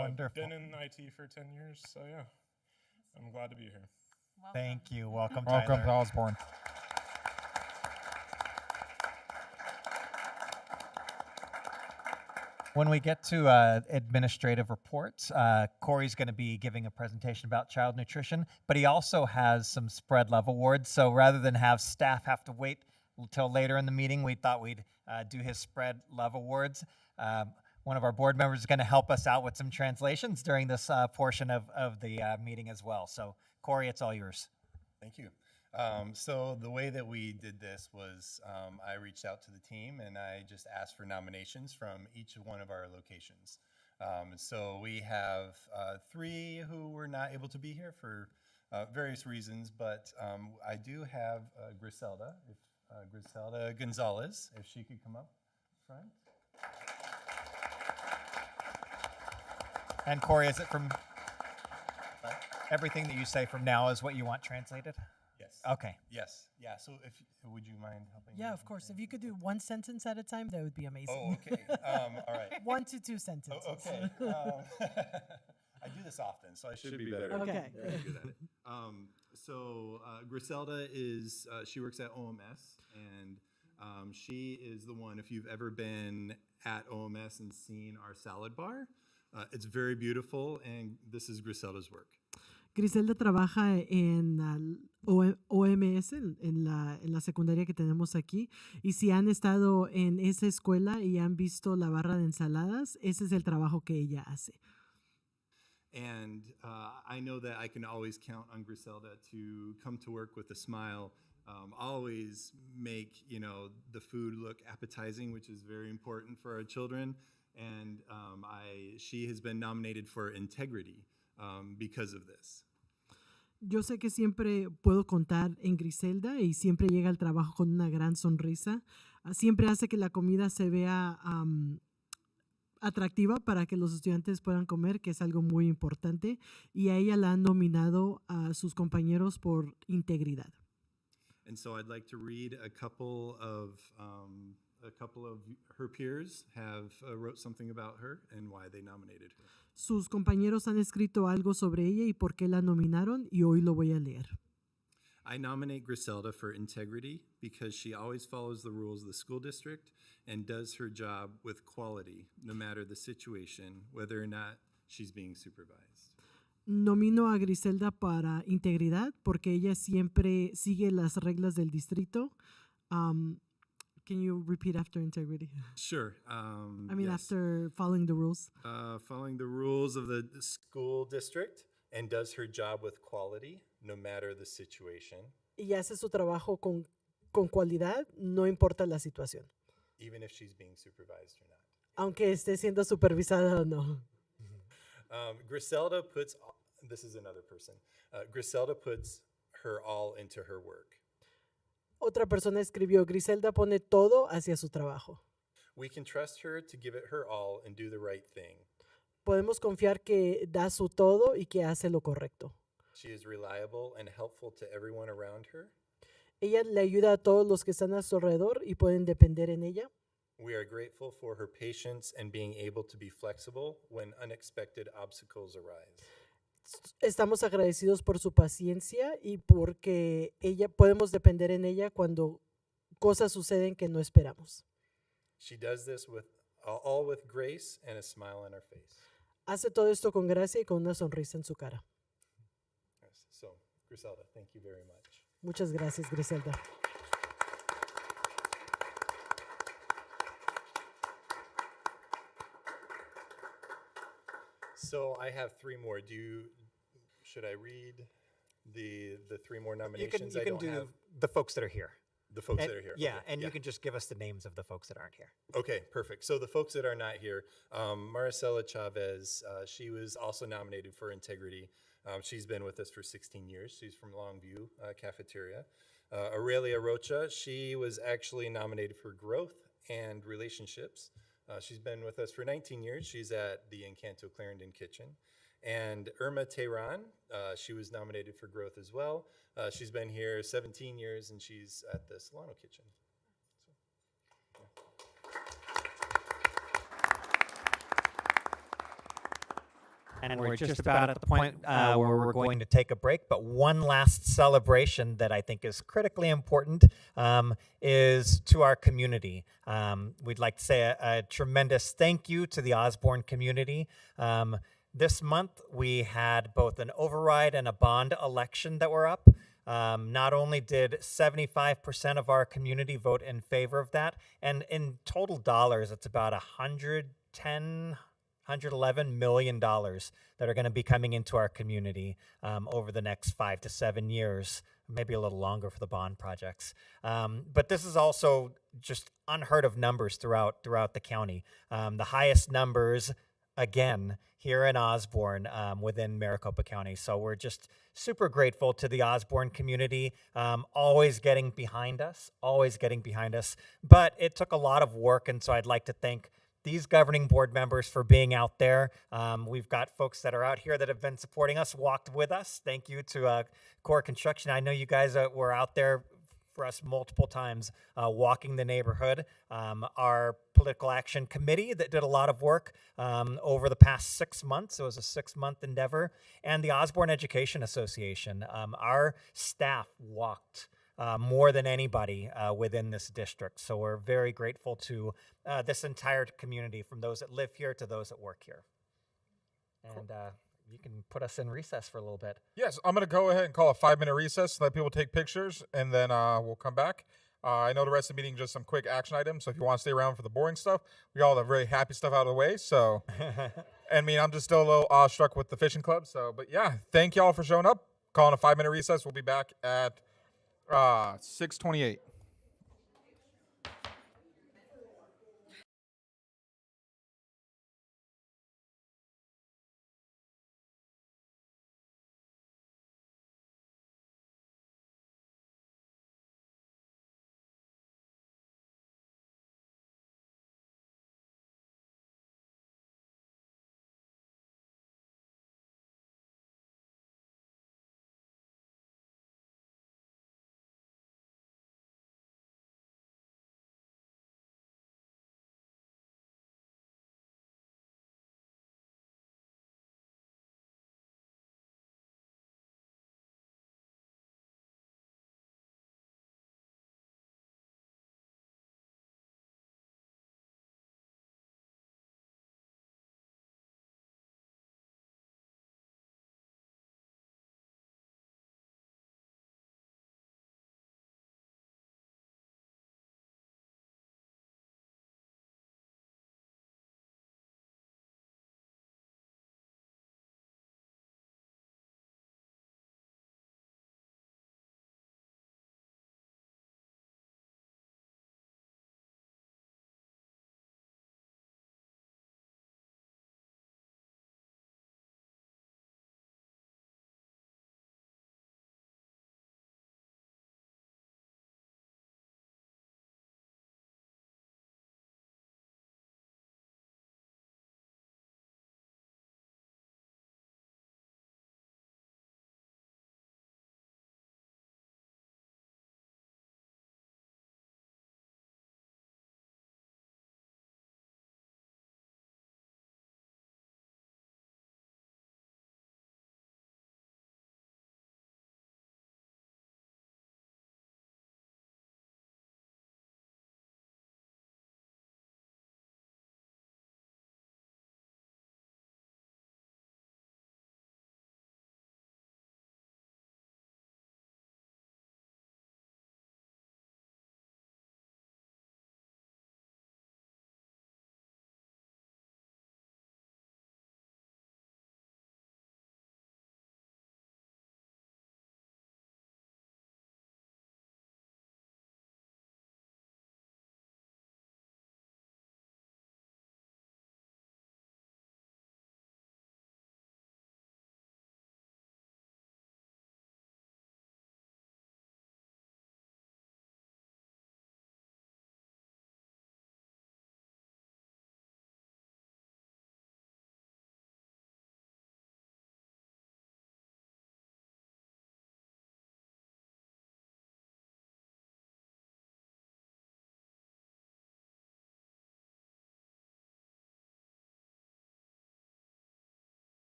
Wonderful. been in IT for 10 years, so yeah, I'm glad to be here. Thank you. Welcome, Welcome Tyler. to Osborne. When we get to administrative reports, Corey's going to be giving a presentation about child nutrition, but he also has some spread level awards. So rather than have staff have to wait until later in the meeting, we thought we'd do his spread level awards. One of our board members is going to help us out with some translations during this portion of the meeting as well. So Corey, it's all yours. Thank you. So the way that we did this was I reached out to the team and I just asked for nominations from each one of our locations. So we have 3 who were not able to be here for various reasons, but I do have Griselda, Griselda Gonzalez, if she could come up front. And Corey, is it from everything that you say from now is what you want translated? Yes. Okay. Yes. Yeah. So if would you mind helping? Yeah, me of course. If translate? you could do one sentence at a time, that would be amazing. Oh, okay. All right. 1 to 2 sentences. Oh, okay. I do this often, so I should be better. Okay. Very good at it. So Griselda is she works at OMS, and she is the one. If you've ever been at OMS and seen our salad bar, it's very beautiful, and this is Griselda's work. Griselda trabaja en OMS, en la secundaria que tenemos aquí, y si han estado en esa escuela y han visto la barra de ensaladas, ese es el trabajo que ella hace. And I know that I can always count on Griselda to come to work with a smile, always make, the food look appetizing, which is very important for our children. And she has been nominated for integrity because of this. Yo sé que siempre puedo contar en Griselda y siempre llega al trabajo con una gran sonrisa. Siempre hace que la comida se vea atractiva para que los estudiantes puedan comer, que es algo muy importante. Y a ella la han nominado a sus compañeros por integridad. And so I'd like to read a couple of her peers have wrote something about her and why they nominated her. Sus compañeros han escrito algo sobre ella y por qué la nominaron, y hoy lo voy a leer. I nominate Griselda for integrity because she always follows the rules of the school district and does her job with quality, no matter the situation, whether or not she's being supervised. Nomino a Griselda para integridad porque ella siempre sigue las reglas del distrito. Can you repeat after integrity? Sure. I mean, yes. after following the rules. Following the rules of the school district and does her job with quality, no matter the situation, Y hace su trabajo con cualidad, no importa la situación, even if she's being supervised or not. aunque esté siendo supervisada o no. Griselda puts, this is another person, Griselda puts her all into her work. Otra persona escribió, Griselda pone todo hacia su trabajo. We can trust her to give it her all and do the right thing. Podemos confiar que da su todo y que hace lo correcto. She is reliable and helpful to everyone around her. Ella le ayuda a todos los que están a su alrededor y pueden depender en ella. We are grateful for her patience and being able to be flexible when unexpected obstacles arise. Estamos agradecidos por su paciencia y porque podemos depender en ella cuando cosas suceden que no esperamos. She does this with all with grace and a smile on her face. Hace todo esto con gracia y con una sonrisa en su cara. Yes. So, Griselda, thank you very much. Muchas gracias, Griselda. So I have three more. Should I read the three more nominations? You can do the folks that are here. The folks that are here. Yeah, Okay, and you can just give us the names of the folks that aren't here. Okay, perfect. So the folks that are not here, Maricela Chavez, she was also nominated for integrity. She's been with us for 16 years. She's from Longview Cafeteria. Aurelia Rocha, she was actually nominated for growth and relationships. She's been with us for 19 years. She's at the Encanto Clarendon Kitchen. And Irma Tehran, she was nominated for growth as well. She's been here 17 years, and she's at the Solano Kitchen. And we're just about at the point where we're going to take a break. But one last celebration that I think is critically important is to our community. We'd like to say a tremendous thank you to the Osborne community. This month, we had both an override and a bond election that were up. Not only did 75% of our community vote in favor of that, and in total dollars, it's about $111 million that are going to be coming into our community over the next 5 to 7 years, maybe a little longer for the bond projects. But this is also just unheard of numbers throughout the county. The highest numbers, again, here in Osborne within Maricopa County. So we're just super grateful to the Osborne community, always getting behind us. But it took a lot of work, and so I'd like to thank these governing board members for being out there. We've got folks that are out here that have been supporting us, walked with us. Thank you to Core Construction. I know you guys were out there for us multiple times, walking the neighborhood. Our political action committee that did a lot of work over the past 6 months. It was a 6-month endeavor. And the Osborne Education Association. Our staff walked more than anybody within this district. So we're very grateful to this entire community, from those that live here to those that work here. And you can put us in recess for a little bit. Yes, I'm going to go ahead and call a 5-minute recess, let people take pictures, and then we'll come back. I know the rest of the meeting just some quick action items, so if you want to stay around for the boring stuff, we got all the very happy stuff out of the way. So, I mean, I'm just still a little awestruck with the fishing club. So, but yeah, thank y'all for showing up. Calling a 5-minute recess. We'll be back at 6:28.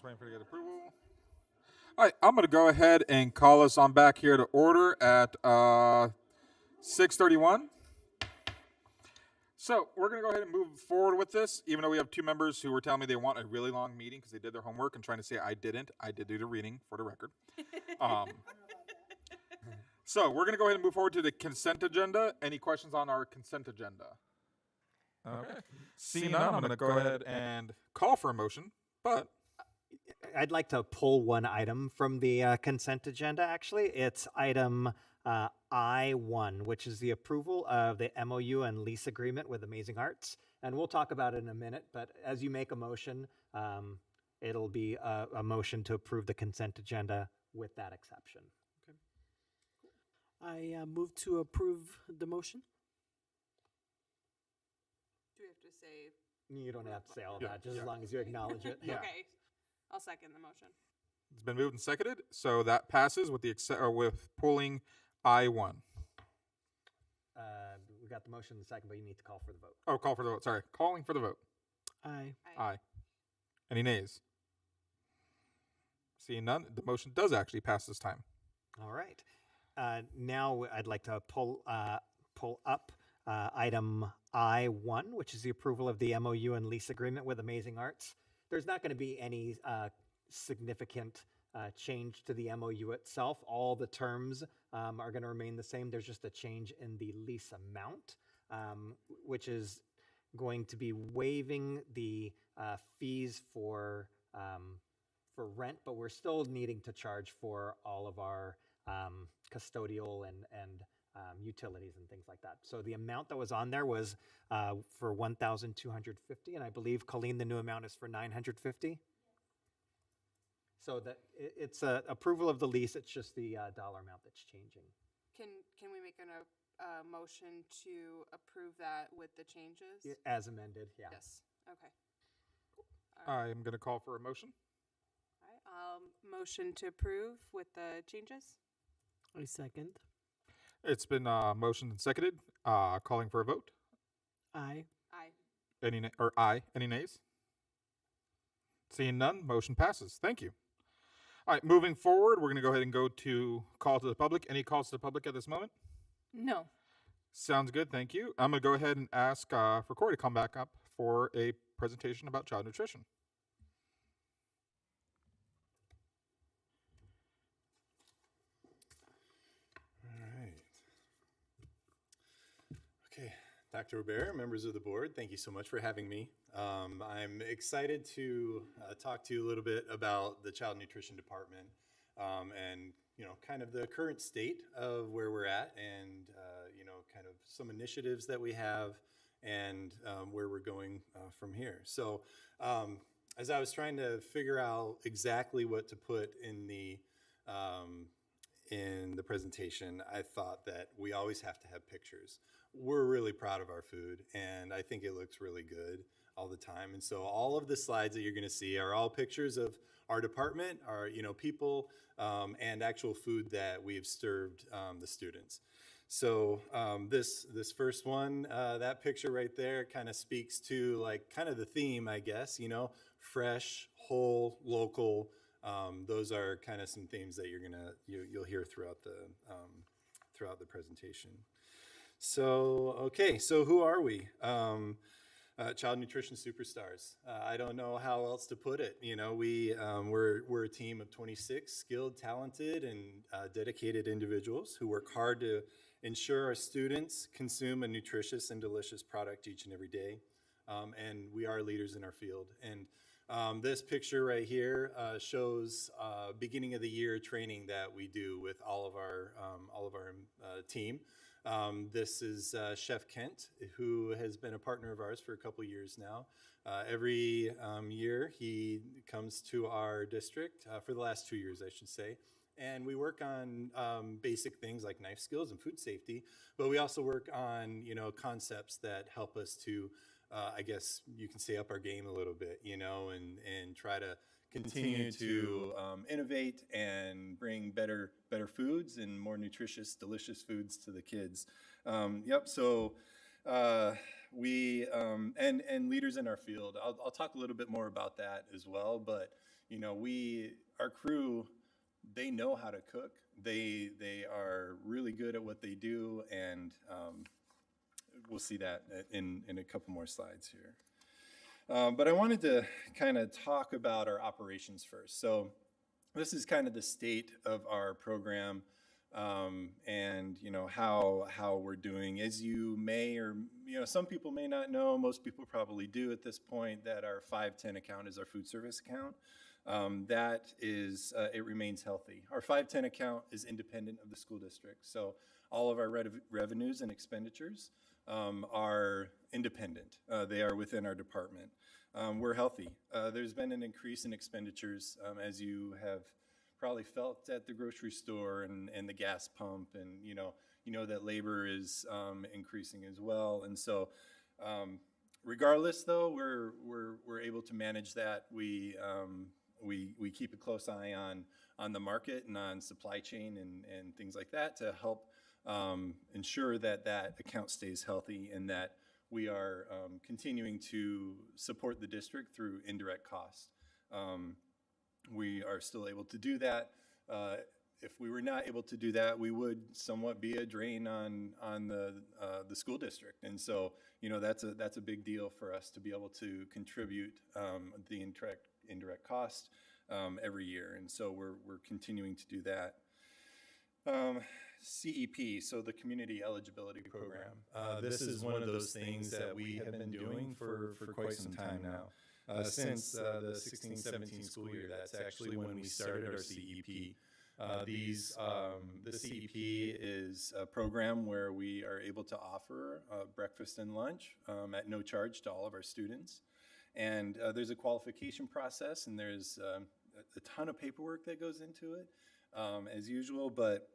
waiting for you to get approval. All right, I'm going to go ahead and call us on back here to order at 6:31. So we're going to go ahead and move forward with this, even though we have two members who were telling me they want a really long meeting because they did their homework and trying to say I didn't. I did do the reading for the record. So we're going to go ahead and move forward to the consent agenda. Any questions on our consent agenda? Okay. Seeing none, I'm going to go ahead and call for a motion, but I'd like to pull one item from the consent agenda, actually. It's item I-1, which is the approval of the MOU and lease agreement with Amazing Arts. And we'll talk about it in a minute, but as you make a motion, it'll be a motion to approve the consent agenda with that exception. I move to approve the motion. Do we have to say? You don't have to say all Yeah, that, just yeah. as long as you acknowledge it. Yeah. Okay, I'll second the motion. it's been moved and seconded, so that passes with with pulling I-1. We got the motion in the second, but you need to call for the vote. Oh, call for the vote. Sorry, calling for the vote. Aye. Aye. Any nays? Seeing none, the motion does actually pass this time. All right. Now I'd like to pull up item I-1, which is the approval of the MOU and lease agreement with Amazing Arts. There's not going to be any significant change to the MOU itself. All the terms are going to remain the same. There's just a change in the lease amount, which is going to be waiving the fees for rent, but we're still needing to charge for all of our custodial and utilities and things like that. So the amount that was on there was for $1,250, and I believe, Colleen, the new amount is for $950. So that it's approval of the lease. It's just the dollar amount that's changing. Can we make a motion to approve that with the changes? As amended, yeah. Yes. Okay. All right. I'm going to call for a motion. All right. Motion to approve with the changes. I second. It's been motioned and seconded. Calling for a vote. Aye. Aye. Aye. Any nays? Seeing none, motion passes. Thank you. All right, moving forward, we're going to go ahead and go to call to the public. Any calls to the public at this moment? No. Sounds good. Thank you. I'm going to go ahead and ask for Corey to come back up for a presentation about child nutrition. All right. Okay, Dr. Robert, members of the board, thank you so much for having me. I'm excited to talk to you a little bit about the child nutrition department and, kind of the current state of where we're at and, kind of some initiatives that we have and where we're going from here. So as I was trying to figure out exactly what to put in the presentation, I thought that we always have to have pictures. We're really proud of our food, and I think it looks really good all the time. And so all of the slides that you're going to see are all pictures of our department, our people, and actual food that we've served the students. So this first one, that picture right there kind of speaks to kind of the theme, I guess, fresh, whole, local. Those are kind of some themes that you'll hear throughout the presentation. So, okay, so who are we? Child nutrition superstars. I don't know how else to put it. We're a team of 26 skilled, talented, and dedicated individuals who work hard to ensure our students consume a nutritious and delicious product each and every day. And we are leaders in our field. And this picture right here shows beginning of the year training that we do with all of our team. This is Chef Kent, who has been a partner of ours for a couple years now. Every year he comes to our district, for the last 2 years, I should say. And we work on basic things like knife skills and food safety, but we also work on, concepts that help us to, I guess you can say, up our game a little bit, and try to continue to innovate and bring better foods and more nutritious, delicious foods to the kids. So we and leaders in our field. I'll talk a little bit more about that as well. But our crew, they know how to cook. They are really good at what they do, and we'll see that in a couple more slides here. But I wanted to kind of talk about our operations first. So this is kind of the state of our program, and how we're doing. As you may, or some people may not know, most people probably do at this point, that our 510 account is our food service account. That is, it remains healthy. Our 510 account is independent of the school district, so all of our revenues and expenditures are independent. They are within our department. We're healthy. There's been an increase in expenditures, as you have probably felt at the grocery store and the gas pump, and you know that labor is increasing as well. And so, regardless, though, we're able to manage that. We keep a close eye on the market and on supply chain and things like that to help ensure that that account stays healthy, and that we are continuing to support the district through indirect costs. We are still able to do that. If we were not able to do that, we would somewhat be a drain on the school district, and so that's a big deal for us to be able to contribute the indirect cost every year, and so we're continuing to do that. CEP, so the Community Eligibility Program. This is one of those things that we have been doing for quite some time now. Since the 16-17 school year, that's actually when we started our CEP. The CEP is a program where we are able to offer breakfast and lunch at no charge to all of our students. And there's a qualification process, and there's a ton of paperwork that goes into it, as usual, but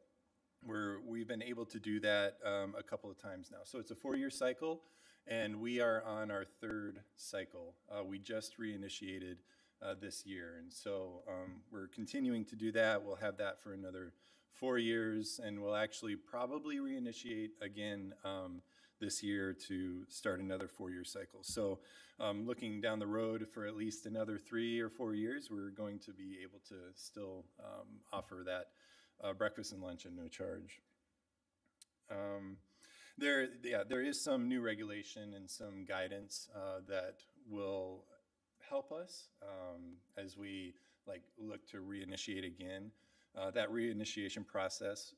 we've been able to do that a couple of times now. So it's a 4-year cycle, and we are on our 3rd cycle. We just reinitiated this year, and so we're continuing to do that. We'll have that for another 4 years, and we'll actually probably reinitiate again this year to start another 4-year cycle. So looking down the road for at least another 3 or 4 years, we're going to be able to still offer that breakfast and lunch at no charge. There is some new regulation and some guidance that will help us as we look to reinitiate again. That reinitiation process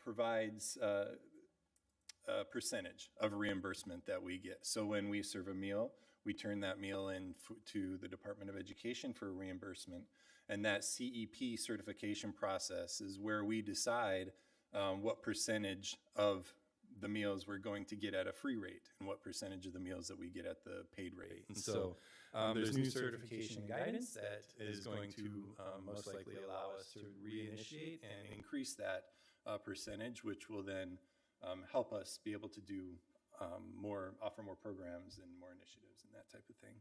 provides a percentage of reimbursement that we get. So when we serve a meal, we turn that meal in to the Department of Education for reimbursement. And that CEP certification process is where we decide what percentage of the meals we're going to get at a free rate and what percentage of the meals that we get at the paid rate. And so there's new certification guidance that is going to most likely allow us to reinitiate and increase that percentage, which will then help us be able to do offer more programs and more initiatives and that type of thing.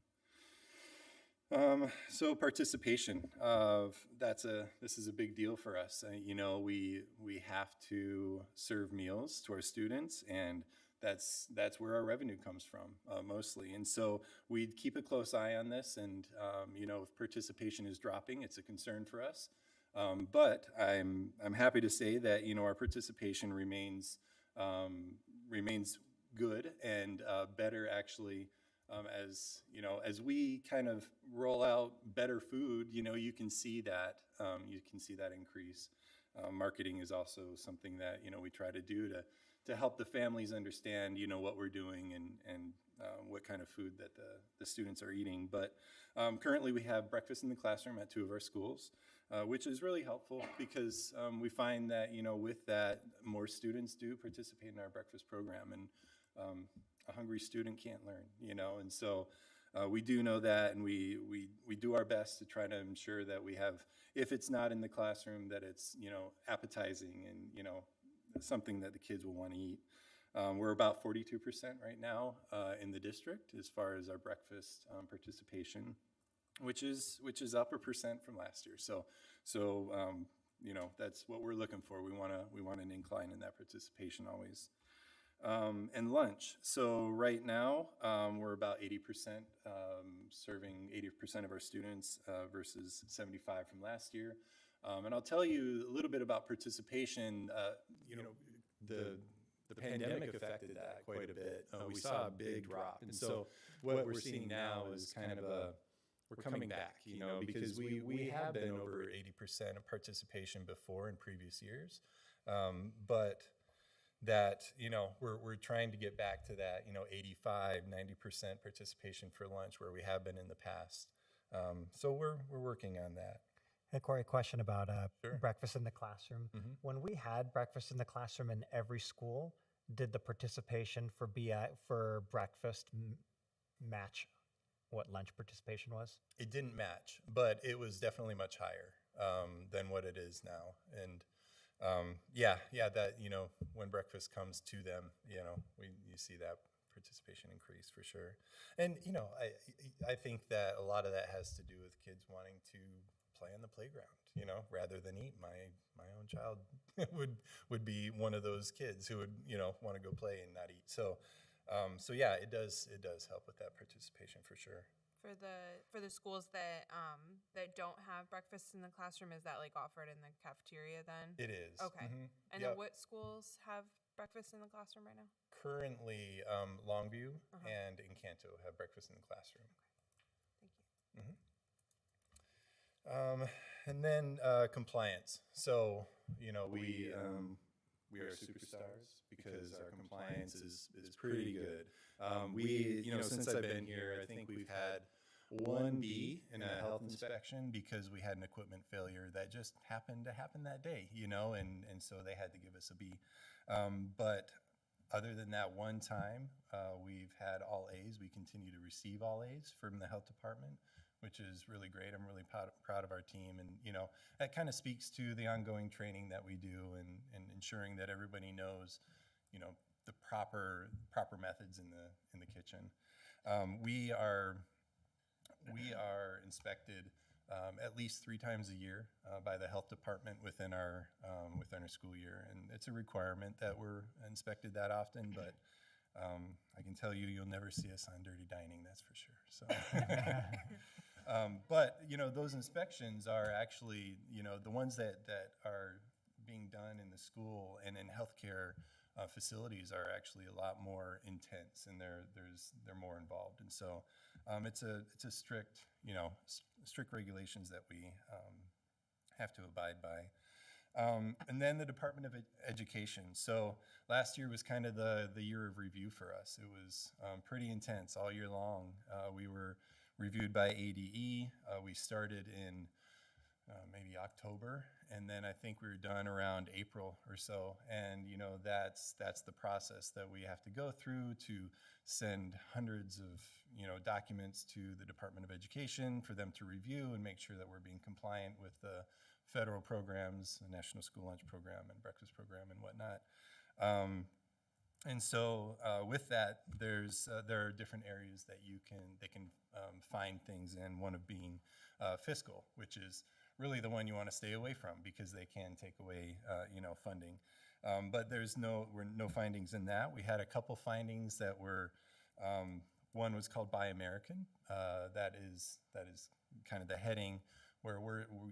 So participation, this is a big deal for us. We have to serve meals to our students, and that's where our revenue comes from mostly. And so we keep a close eye on this, and if participation is dropping, it's a concern for us. But I'm happy to say that our participation remains good and better actually. As we kind of roll out better food, you can see that increase. Marketing is also something that we try to do to help the families understand what we're doing and what kind of food that the students are eating. But currently we have breakfast in the classroom at 2 of our schools, which is really helpful because we find that with that more students do participate in our breakfast program, and a hungry student can't learn, and so we do know that, and we do our best to try to ensure that we have, if it's not in the classroom, that it's appetizing and something that the kids will want to eat. We're about 42% right now in the district as far as our breakfast participation, which is up 1% from last year. So that's what we're looking for. We want an incline in that participation always. And lunch. So right now, we're about 80% serving 80% of our students versus 75 from last year. And I'll tell you a little bit about participation. The pandemic affected that quite a bit. We saw a big drop. And so what we're seeing now is kind of we're coming back, because we have been over 80% of participation before in previous years. But that, we're trying to get back to that, 85, 90% participation for lunch where we have been in the past. So we're working on that. Hey, Corey, a question about Sure. breakfast in the classroom. Mhm. When we had breakfast in the classroom in every school, did the participation for breakfast match what lunch participation was? It didn't match, but it was definitely much higher than what it is now. And that, when breakfast comes to them, you see that participation increase for sure. And, I think that a lot of that has to do with kids wanting to play on the playground, rather than eat. My own child would be one of those kids who would, want to go play and not eat. So yeah, it does help with that participation for sure. For the schools that don't have breakfast in the classroom, is that like offered in the cafeteria then? It is. Okay. Mhm. And Yep. then what schools have breakfast in the classroom right now? Currently, Longview Uh-huh. and Encanto have breakfast in the classroom. Thank you. And then compliance. So, we are superstars because our compliance is pretty good. Since I've been here, I think we've had one B in a health inspection because we had an equipment failure that just happened to happen that day, and so they had to give us a B. But other than that one time, we've had all A's. We continue to receive all A's from the health department, which is really great. I'm really proud of our team. And, that kind of speaks to the ongoing training that we do and ensuring that everybody knows, the proper methods in the kitchen. We are inspected at least 3 times a year by the health department within our school year. And it's a requirement that we're inspected that often, but I can tell you'll never see us on Dirty Dining, that's for sure. So. But, those inspections are actually, the ones that are being done in the school and in healthcare facilities are actually a lot more intense, and they're more involved. And so it's a strict, strict regulations that we have to abide by. And then the Department of Education. So last year was kind of the year of review for us. It was pretty intense all year long. We were reviewed by ADE. We started in maybe October, and then I think we were done around April or so. And that's the process that we have to go through to send hundreds of documents to the Department of Education for them to review and make sure that we're being compliant with the federal programs, the National School Lunch Program and Breakfast Program and whatnot. And so with that, there are different areas that they can find things in, one of being fiscal, which is really the one you want to stay away from because they can take away funding. But there's no findings in that. We had a couple findings that were, one was called Buy American. That is kind of the heading where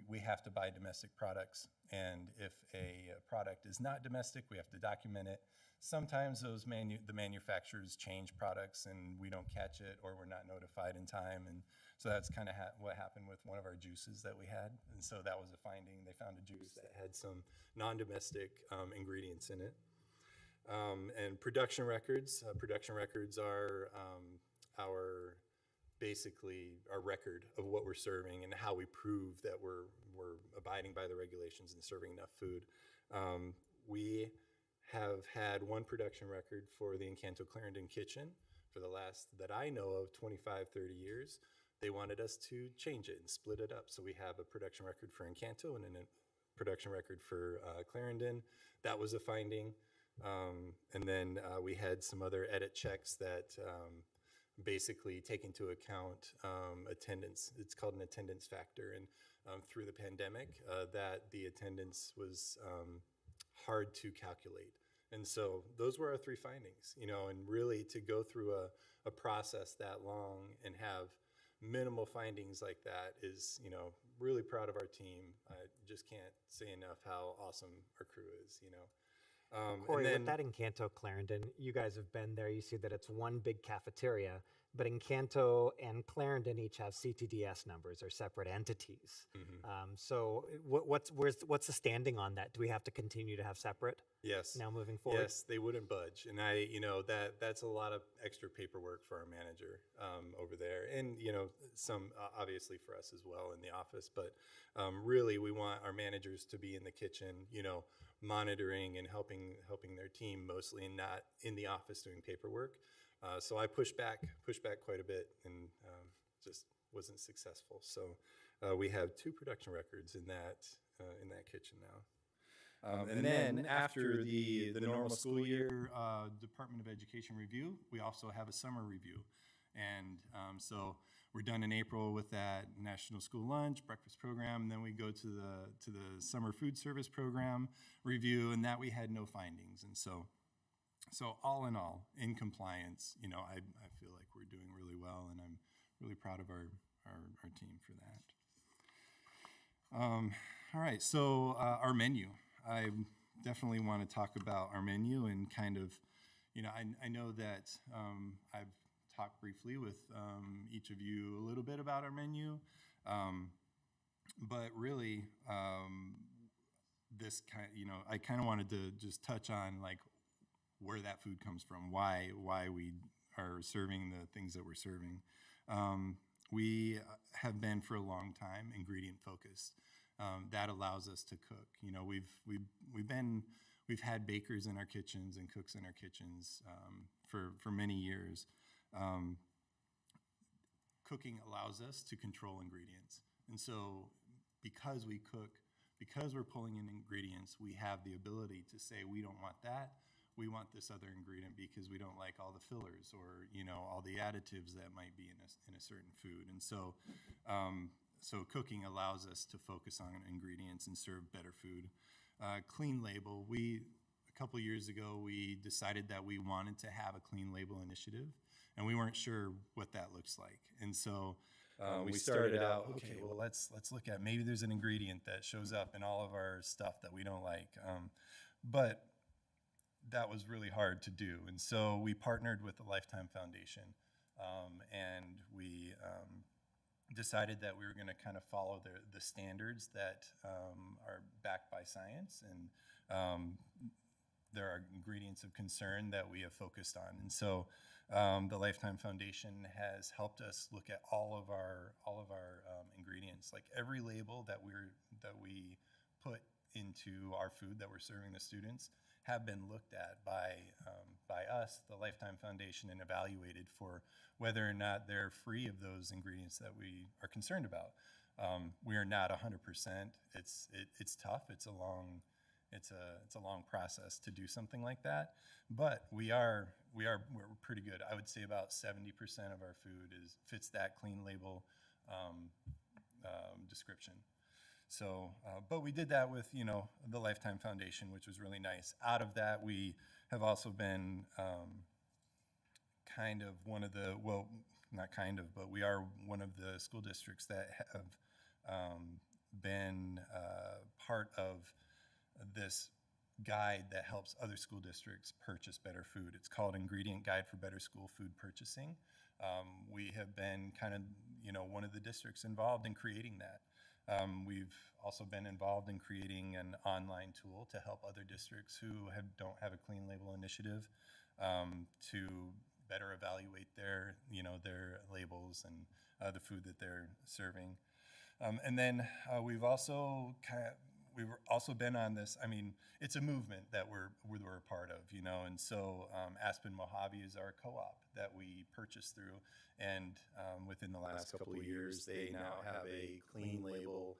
we have to buy domestic products, and if a product is not domestic, we have to document it. Sometimes the manufacturers change products and we don't catch it, or we're not notified in time, and so that's kind of what happened with one of our juices that we had, and so that was a finding. They found a juice that had some non-domestic ingredients in it. And production records. Production records are basically our record of what we're serving and how we prove that we're abiding by the regulations and serving enough food. We have had one production record for the Encanto Clarendon Kitchen for the last, that I know of, 25, 30 years. They wanted us to change it and split it up. So we have a production record for Encanto and then a production record for Clarendon. That was a finding. And then we had some other edit checks that basically take into account attendance. It's called an attendance factor. And through the pandemic, that the attendance was hard to calculate. And so those were our 3 findings, you know, and really to go through a process that long and have minimal findings like that is, you know, really proud of our team. I just can't say enough how awesome our crew is, you know. Corey, and then, with that Encanto Clarendon, you guys have been there. You see that it's one big cafeteria, but Encanto and Clarendon each have CTDS numbers or separate entities. So what's the standing on that? Do we have to continue to have separate? Yes. Now moving forward? Yes, they wouldn't budge. And you know, that's a lot of extra paperwork for our manager over there. And, you know, some obviously for us as well in the office. But really, we want our managers to be in the kitchen, you know, monitoring and helping their team mostly, and not in the office doing paperwork. So I pushed back quite a bit, and just wasn't successful. So we have 2 production records in that kitchen now. And then after the normal school year Department of Education review, we also have a summer review. And so we're done in April with that National School Lunch, breakfast program, and then we go to the summer food service program review, and that we had no findings. And so all in all, in compliance, you know, I feel like we're doing really well, and I'm really proud of our team for that. All right, so our menu. I definitely want to talk about our menu and kind of, you know, I know that I've talked briefly with each of you a little bit about our menu, but really this kind, you know, I kind of wanted to just touch on like where that food comes from, why we are serving the things that we're serving. We have been for a long time ingredient focused. That allows us to cook. You know, we've had bakers in our kitchens and cooks in our kitchens for many years. Cooking allows us to control ingredients, and so because we cook, because we're pulling in ingredients, we have the ability to say we don't want that. We want this other ingredient because we don't like all the fillers or, you know, all the additives that might be in a certain food. And so so cooking allows us to focus on ingredients and serve better food. Clean label. A couple years ago, we decided that we wanted to have a clean label initiative, and we weren't sure what that looks like. And so we started out, okay, well, let's look at maybe there's an ingredient that shows up in all of our stuff that we don't like. But that was really hard to do. And so we partnered with the Lifetime Foundation, and we decided that we were going to kind of follow the standards that are backed by science, and there are ingredients of concern that we have focused on. And so the Lifetime Foundation has helped us look at all of our ingredients, like every label that we put into our food that we're serving the students have been looked at by us, the Lifetime Foundation, and evaluated for whether or not they're free of those ingredients that we are concerned about. We are not 100%. It's tough. It's a long process to do something like that, but we're pretty good. I would say about 70% of our food fits that clean label description. So, but we did that with, you know, the Lifetime Foundation, which was really nice. Out of that, we have also been kind of one of the, well, not kind of, but we are one of the school districts that have been part of this guide that helps other school districts purchase better food. It's called Ingredient Guide for Better School Food Purchasing. We have been kind of, you know, one of the districts involved in creating that. We've also been involved in creating an online tool to help other districts who don't have a clean label initiative to better evaluate their labels and the food that they're serving. And then we've also been on this. I mean, it's a movement that we're a part of, you know. And so Aspen Mojave is our co-op that we purchased through, and within the last couple of years, they now have a clean label,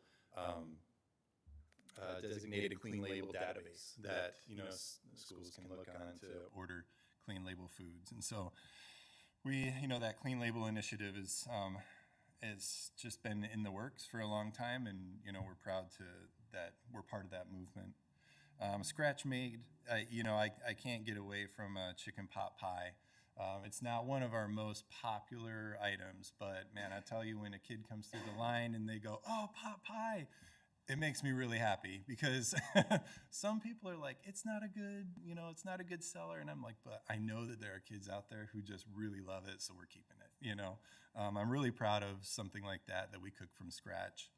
designated clean label database that, you know, schools can look on to order clean label foods. And so we, you know, that clean label initiative is just been in the works for a long time, and, you know, we're proud that we're part of that movement. Scratch made, I can't get away from chicken pot pie. It's not one of our most popular items, but man, I tell you, when a kid comes through the line and they go, "Oh, pot pie," it makes me really happy, because some people are like, it's not a good seller. And I'm like, but I know that there are kids out there who just really love it, so we're keeping it, I'm really proud of something like that we cook from scratch.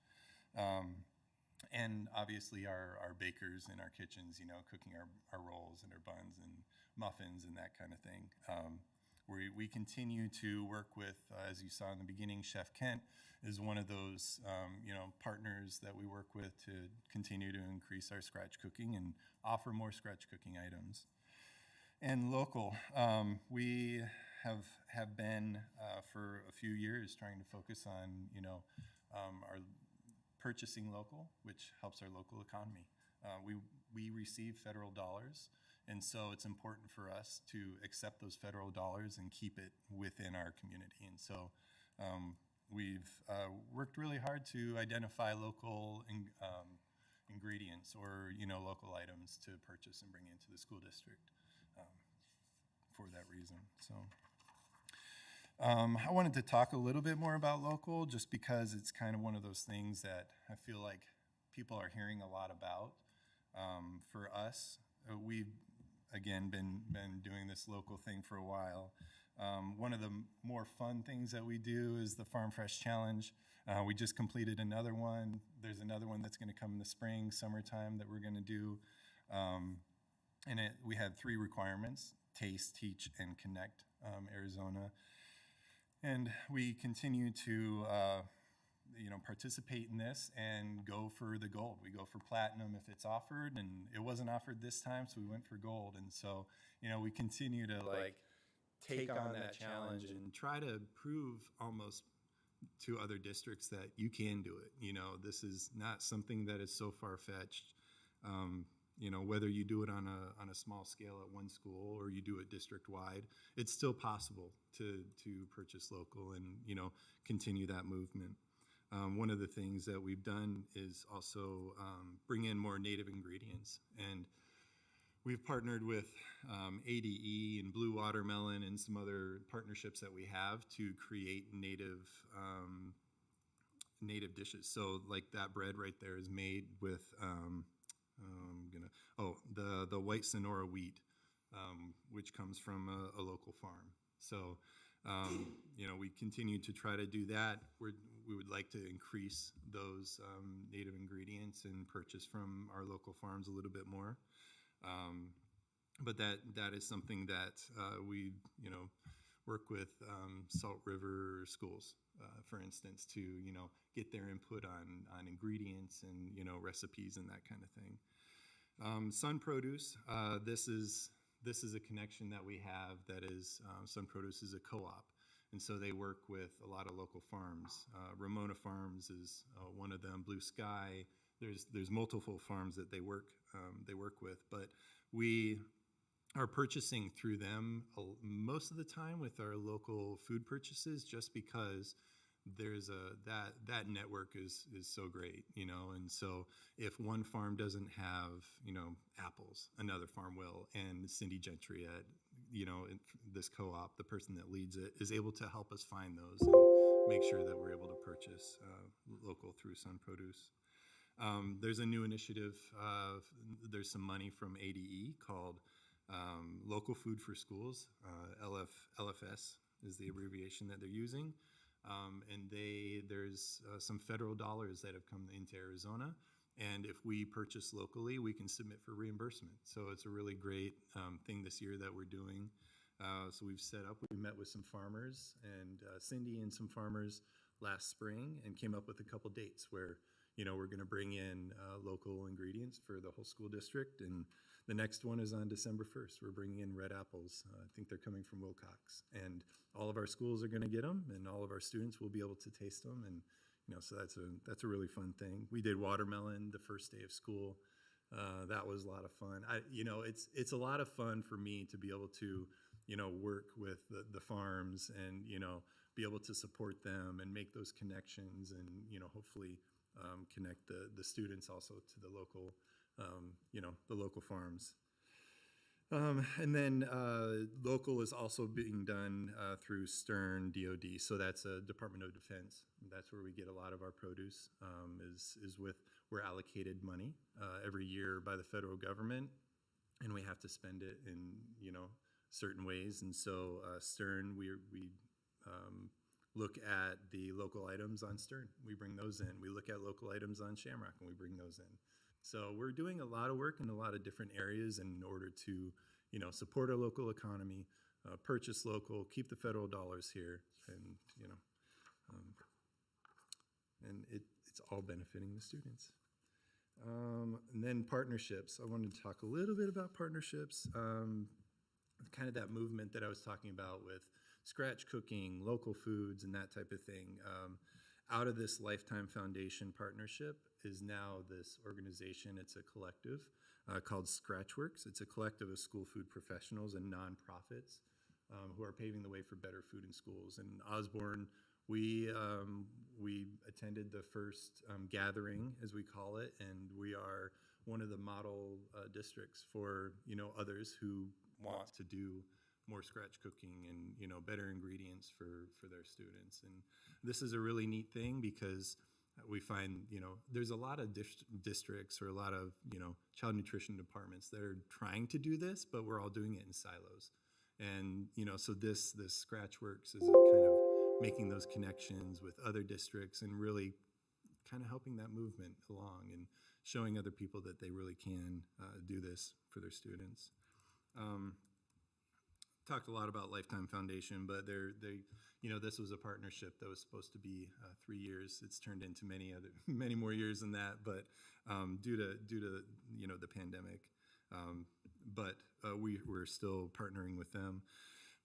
And obviously our bakers in our kitchens, cooking our rolls and our buns and muffins and that kind of thing. We continue to work with, as you saw in the beginning, Chef Kent is one of those, partners that we work with to continue to increase our scratch cooking and offer more scratch cooking items. And local, we have been for a few years trying to focus on, our purchasing local, which helps our local economy. We receive federal dollars, and so it's important for us to accept those federal dollars and keep it within our community. And so we've worked really hard to identify local ingredients or local items to purchase and bring into the school district for that reason. So I wanted to talk a little bit more about local, just because it's kind of one of those things that I feel like people are hearing a lot about. For us, we've again been doing this local thing for a while. One of the more fun things that we do is the Farm Fresh Challenge. We just completed another one. There's another one that's going to come in the spring, summertime, that we're going to do. And we had 3 requirements: taste, teach, and connect Arizona. And we continue to participate in this and go for the gold. We go for platinum if it's offered, and it wasn't offered this time, so we went for gold. And so, we continue to take on that challenge and try to prove almost to other districts that you can do it. This is not something that is so far-fetched. Whether you do it on a small scale at one school or you do it district-wide, it's still possible to purchase local and, continue that movement. One of the things that we've done is also bring in more native ingredients. And we've partnered with ADE and Blue Watermelon and some other partnerships that we have to create native dishes. So like that bread right there is made with the white Sonora wheat, which comes from a local farm. So, we continue to try to do that. We would like to increase those native ingredients and purchase from our local farms a little bit more. But that is something that we, work with Salt River schools, for instance, to, get their input on ingredients and, recipes and that kind of thing. Sun Produce, this is a connection that we have that is, Sun Produce is a co-op. And so they work with a lot of local farms. Ramona Farms is one of them. Blue Sky. There's multiple farms that they work with, but we are purchasing through them most of the time with our local food purchases, just because there's that network is so great, and so if one farm doesn't have, apples, another farm will. And Cindy Gentry at, this co-op, the person that leads it, is able to help us find those and make sure that we're able to purchase local through Sun Produce. There's a new initiative. There's some money from ADE called Local Food for Schools. LFS is the abbreviation that they're using. And there's some federal dollars that have come into Arizona. And if we purchase locally, we can submit for reimbursement. So it's a really great thing this year that we're doing. So we've set up, we met with some farmers and Cindy and some farmers last spring and came up with a couple dates where, we're going to bring in local ingredients for the whole school district. And the next one is on December 1st. We're bringing in red apples. I think they're coming from Wilcox. And all of our schools are going to get them, and all of our students will be able to taste them. And, so that's a really fun thing. We did watermelon the first day of school. That was a lot of fun. It's a lot of fun for me to be able to, work with the farms and, be able to support them and make those connections and, hopefully connect the students also to the local the local farms. And then local is also being done through Stern DoD. So that's a Department of Defense. That's where we get a lot of our produce. We're allocated money every year by the federal government, and we have to spend it in certain ways. And so Stern, we look at the local items on Stern. We bring those in. We look at local items on Shamrock, and we bring those in. So we're doing a lot of work in a lot of different areas in order to, support our local economy, purchase local, keep the federal dollars here, and it's all benefiting the students. And then partnerships. I wanted to talk a little bit about partnerships. Kind of that movement that I was talking about with scratch cooking, local foods, and that type of thing. Out of this Lifetime Foundation partnership is now this organization. It's a collective called Scratchworks. It's a collective of school food professionals and nonprofits who are paving the way for better food in schools. In Osborne, we attended the first gathering, as we call it, and we are one of the model districts for others who want to do more scratch cooking and better ingredients for their students. And this is a really neat thing because we find there's a lot of districts or a lot of child nutrition departments that are trying to do this, but we're all doing it in silos. And so this Scratchworks is kind of making those connections with other districts and really kind of helping that movement along and showing other people that they really can do this for their students. Talked a lot about Lifetime Foundation, but this was a partnership that was supposed to be 3 years. It's turned into many more years than that, but due to the pandemic. But we're still partnering with them.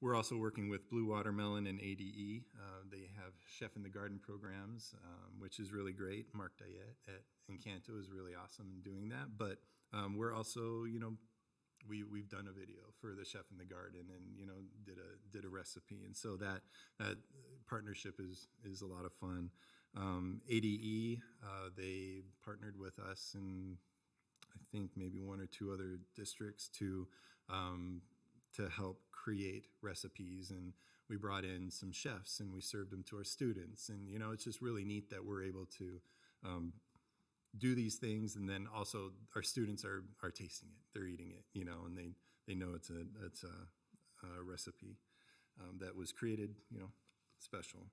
We're also working with Blue Watermelon and ADE. They have Chef in the Garden programs, which is really great. Mark Diet at Encanto is really awesome in doing that. But we're also, we've done a video for the Chef in the Garden and did a recipe, and so that partnership is a lot of fun. ADE, they partnered with us and I think maybe one or two other districts to help create recipes, and we brought in some chefs and we served them to our students, and it's just really neat that we're able to do these things, and then also our students are tasting it, they're eating it, and they know it's a recipe that was created, special.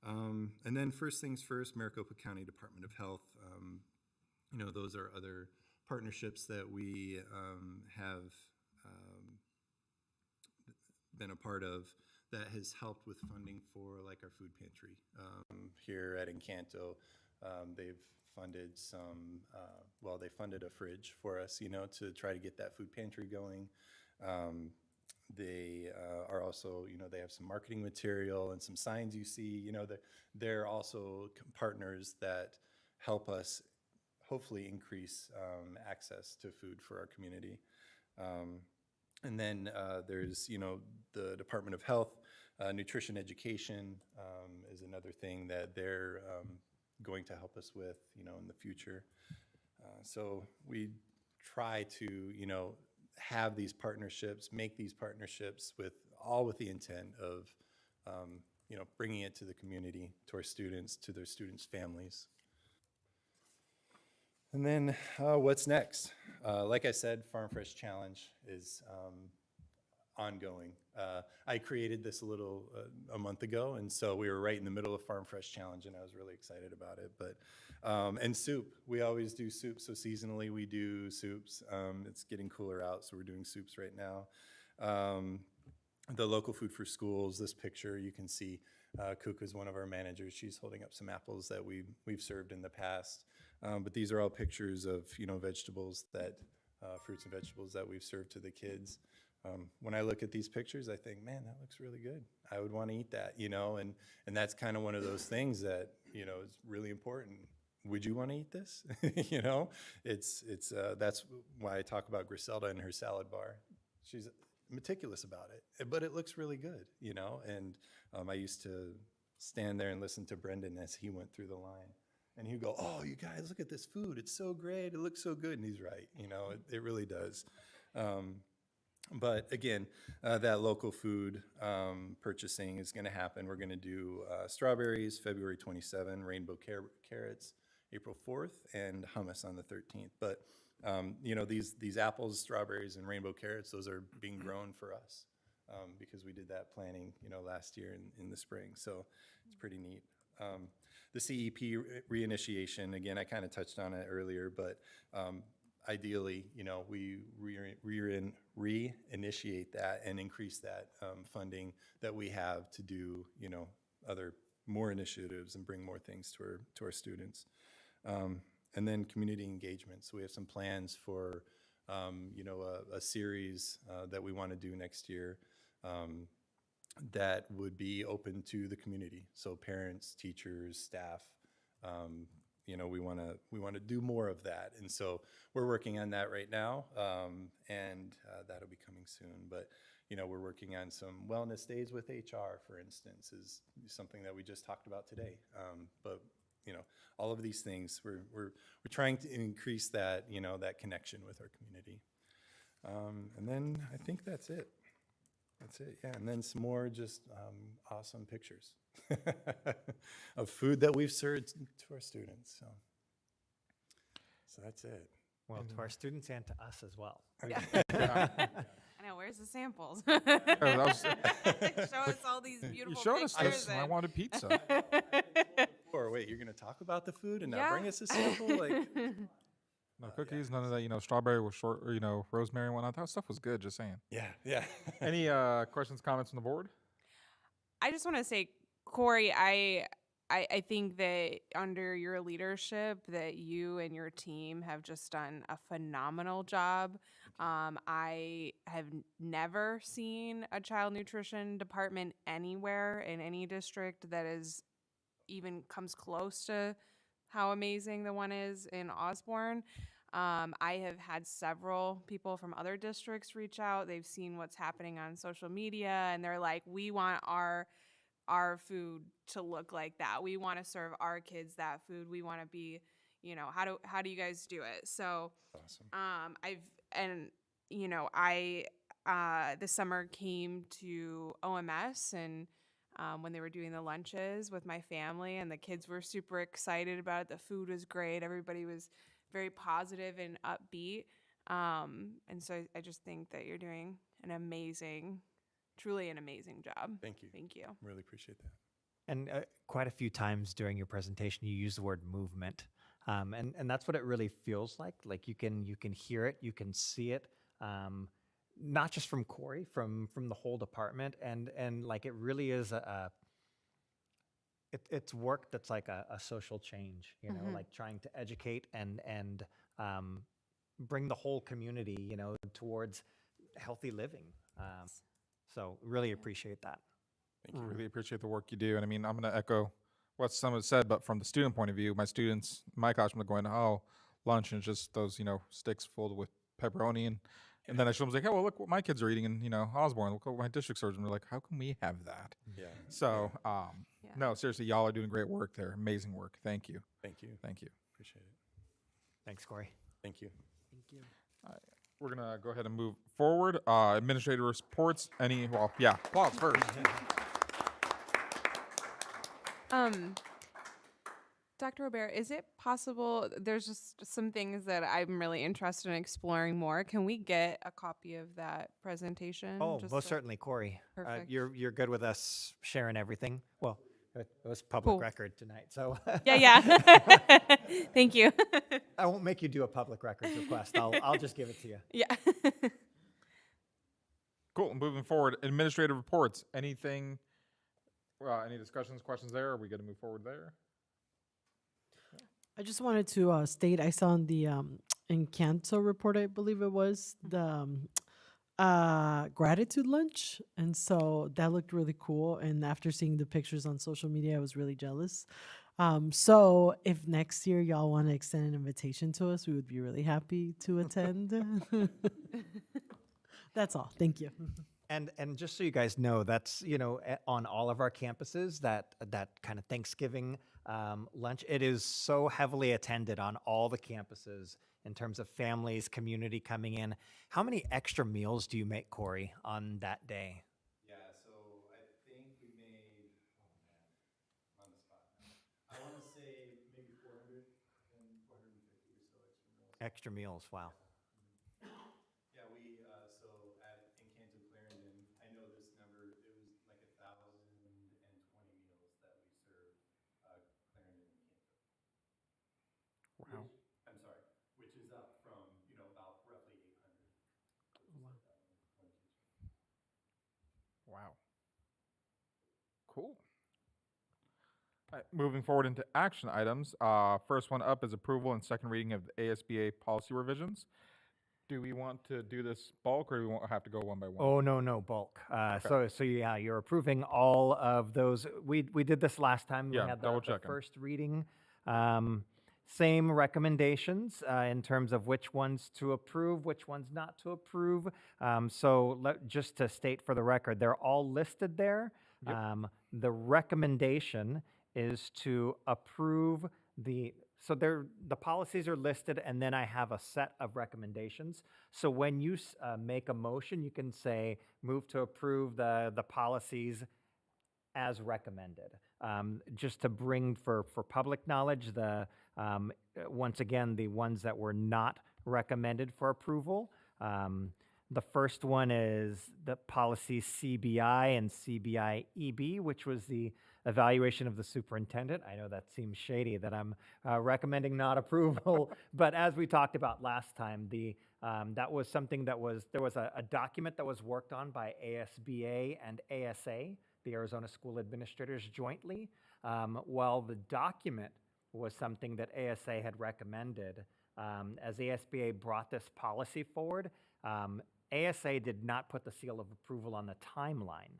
And then first things first, Maricopa County Department of Health, those are other partnerships that we have been a part of that has helped with funding for like our food pantry here at Encanto. They've funded some, they funded a fridge for us, to try to get that food pantry going. They are also, they have some marketing material and some signs you see, they're also partners that help us hopefully increase access to food for our community. And then there's, the Department of Health, nutrition education is another thing that they're going to help us with, in the future. So we try to, have these partnerships, make these partnerships with the intent of, bringing it to the community, to our students, to their students' families. And then what's next? Like I said, Farm Fresh Challenge is ongoing. I created this a month ago, and so we were right in the middle of Farm Fresh Challenge, and I was really excited about it. But and soup, we always do soup. So seasonally, we do soups. It's getting cooler out, so we're doing soups right now. The local food for schools. This picture, you can see Kuka is one of our managers. She's holding up some apples that we've served in the past. But these are all pictures of vegetables fruits and vegetables that we've served to the kids. When I look at these pictures, I think, man, that looks really good. I would want to eat that, and that's kind of one of those things that, is really important. Would you want to eat this? It's that's why I talk about Griselda and her salad bar. She's meticulous about it, but it looks really good, and I used to stand there and listen to Brendan as he went through the line. And he'd go, "Oh, you guys, look at this food. It's so great. It looks so good." And he's right. It really does. But again, that local food purchasing is going to happen. We're going to do strawberries February 27, rainbow carrots April 4th, and hummus on the 13th. But these apples, strawberries, and rainbow carrots, those are being grown for us because we did that planning last year in the spring. So it's pretty neat. The CEP reinitiation, again, I kind of touched on it earlier, but ideally, we reinitiate that and increase that funding that we have to do, other more initiatives and bring more things to our students. And then community engagement. So we have some plans for, a series that we want to do next year that would be open to the community. So parents, teachers, staff. We want to do more of that, and so we're working on that right now, and that'll be coming soon. But we're working on some wellness days with HR, for instance, is something that we just talked about today. But all of these things, we're trying to increase that that connection with our community, and then I think that's it. That's it, yeah. And then some more just awesome pictures of food that we've served to our students. So that's it. Well, to our students and to us as well. Yeah. I know. Where's the samples? Show us all these beautiful You showed us pictures. this, and I wanted pizza. Or wait, you're going to talk about the food and not bring us a sample? No cookies, none of that, strawberry with short, or, rosemary and whatnot. That stuff was good, just saying. Yeah. Any questions, comments from the board? I just want to say, Corey, I think that under your leadership that you and your team have just done a phenomenal job. I have never seen a child nutrition department anywhere in any district that is even comes close to how amazing the one is in Osborne. I have had several people from other districts reach out. They've seen what's happening on social media, and they're like, we want our food to look like that. We want to serve our kids that food. We want to be, how do you guys do it? So awesome. I this summer came to OMS and when they were doing the lunches with my family, and the kids were super excited about it. The food was great. Everybody was very positive and upbeat. And so I just think that you're doing truly an amazing job. Thank you. Thank you. Really appreciate that. And quite a few times during your presentation, you use the word movement, and that's what it really feels like. Like you can hear it, you can see it, not just from Corey, from the whole department, and like it really is it's work that's like a social change, like trying to educate and bring the whole community, towards healthy living. So really appreciate that. Thank you. Really appreciate the work you do. And I mean, I'm going to echo what some have said, but from the student point of view, my students, my classroom are going, lunch and just those, sticks filled with pepperoni. And then I show them, like, well, look what my kids are eating in, Osborne. Look what my district surgeon. They're like, how can we have that? Yeah. So, no, seriously, y'all are doing great work there. Amazing work. Thank you. Thank you. Thank you. Appreciate it. Thanks, Corey. Thank you. Thank you. We're going to go ahead and move forward. Administrative reports. Applause first. Dr. Robert, is it possible, there's just some things that I'm really interested in exploring more. Can we get a copy of that presentation? Oh, Just most so- certainly, Corey. Perfect. You're good with us sharing everything. Well, it was public Cool. record tonight, so Yeah. Thank you. I won't make you do a public records request. I'll just give it to you. Yeah. Cool. Moving forward, administrative reports. Anything? Any discussions, questions there? Are we going to move forward there? I just wanted to state I saw in the Encanto report, I believe it was, the gratitude lunch. And so that looked really cool. And after seeing the pictures on social media, I was really jealous. So if next year y'all want to extend an invitation to us, we would be really happy to attend. That's all. Thank you. And just so you guys know, that's on all of our campuses that kind of Thanksgiving lunch. It is so heavily attended on all the campuses in terms of families, community coming in. How many extra meals do you make, Corey, on that day? Yeah, so I think we made, oh man, I'm on the spot now. I want to say maybe 400 and 450 or so extra meals. Extra meals, wow. Yeah, so in Canton Clarendon, I know this number, it was like 1,020 meals that we served Clarendon and Canton. Wow. I'm sorry, which is up from, about roughly 800. Wow. Cool. All right, moving forward into action items. First one up is approval and second reading of the ASBA policy revisions. Do we want to do this bulk, or do we won't have to go one by one? Oh, no, bulk. So yeah, you're approving all of those. We did this last time. Yeah, We had double the checking. first reading. Same recommendations in terms of which ones to approve, which ones not to approve. Just to state for the record, they're all listed there. Yep. The recommendation is to approve the policies are listed, and then I have a set of recommendations. So when you make a motion, you can say, move to approve the policies as recommended. Just to bring for public knowledge, once again, the ones that were not recommended for approval. The first one is the policy CBI and CBI EB, which was the evaluation of the superintendent. I know that seems shady that I'm recommending not approval, but as we talked about last time, that was something there was a document that was worked on by ASBA and ASA, the Arizona School Administrators jointly. While the document was something that ASA had recommended, as ASBA brought this policy forward, ASA did not put the seal of approval on the timeline.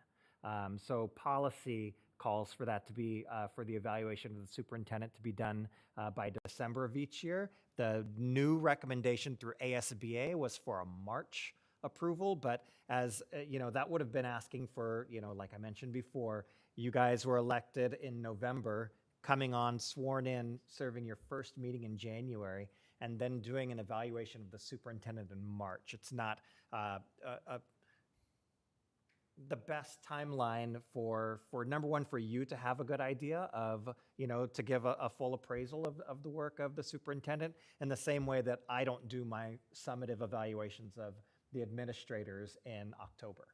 So policy calls for that to be, for the evaluation of the superintendent to be done by December of each year. The new recommendation through ASBA was for a March approval, but as that would have been asking for, like I mentioned before, you guys were elected in November, coming on, sworn in, serving your first meeting in January, and then doing an evaluation of the superintendent in March. It's not the best timeline for number one, for you to have a good idea of, to give a full appraisal of the work of the superintendent, in the same way that I don't do my summative evaluations of the administrators in October,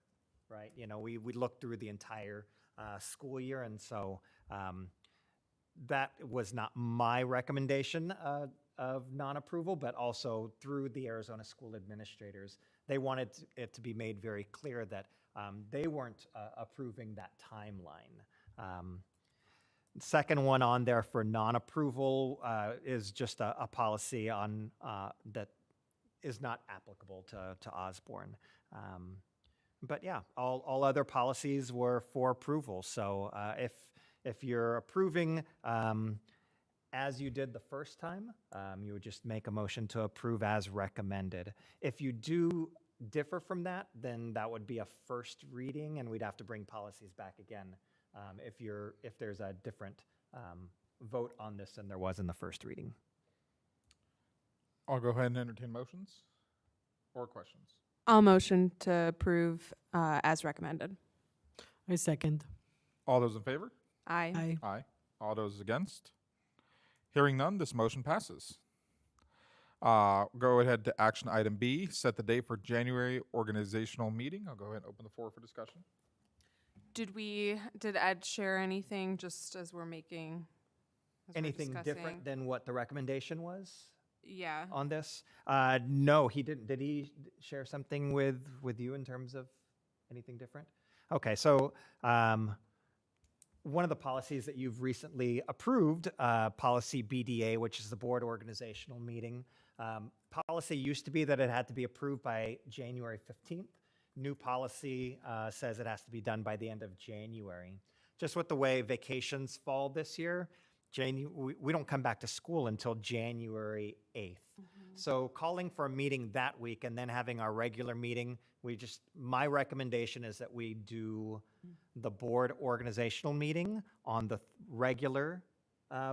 right? We look through the entire school year, and so that was not my recommendation of non-approval, but also through the Arizona School Administrators. They wanted it to be made very clear that they weren't approving that timeline. Second one on there for non-approval is just a policy on that is not applicable to Osborne. But yeah, all other policies were for approval. So if you're approving as you did the first time, you would just make a motion to approve as recommended. If you do differ from that, then that would be a first reading, and we'd have to bring policies back again if there's a different vote on this than there was in the first reading. I'll go ahead and entertain motions or questions. I'll motion to approve as recommended. I second. All those in favor? Aye. Aye. Aye. All those against? Hearing none, this motion passes. Go ahead to action item B, set the date for January organizational meeting. I'll go ahead and open the floor for discussion. Did Ed share anything just as we're making? Anything different than what the recommendation was? Yeah. On this? No, he didn't. Did he share something with you in terms of anything different? Okay, so one of the policies that you've recently approved, policy BDA, which is the board organizational meeting. Policy used to be that it had to be approved by January 15th. New policy says it has to be done by the end of January. Just with the way vacations fall this year, we don't come back to school until January 8th. So calling for a meeting that week and then having our regular meeting, my recommendation is that we do the board organizational meeting on the regular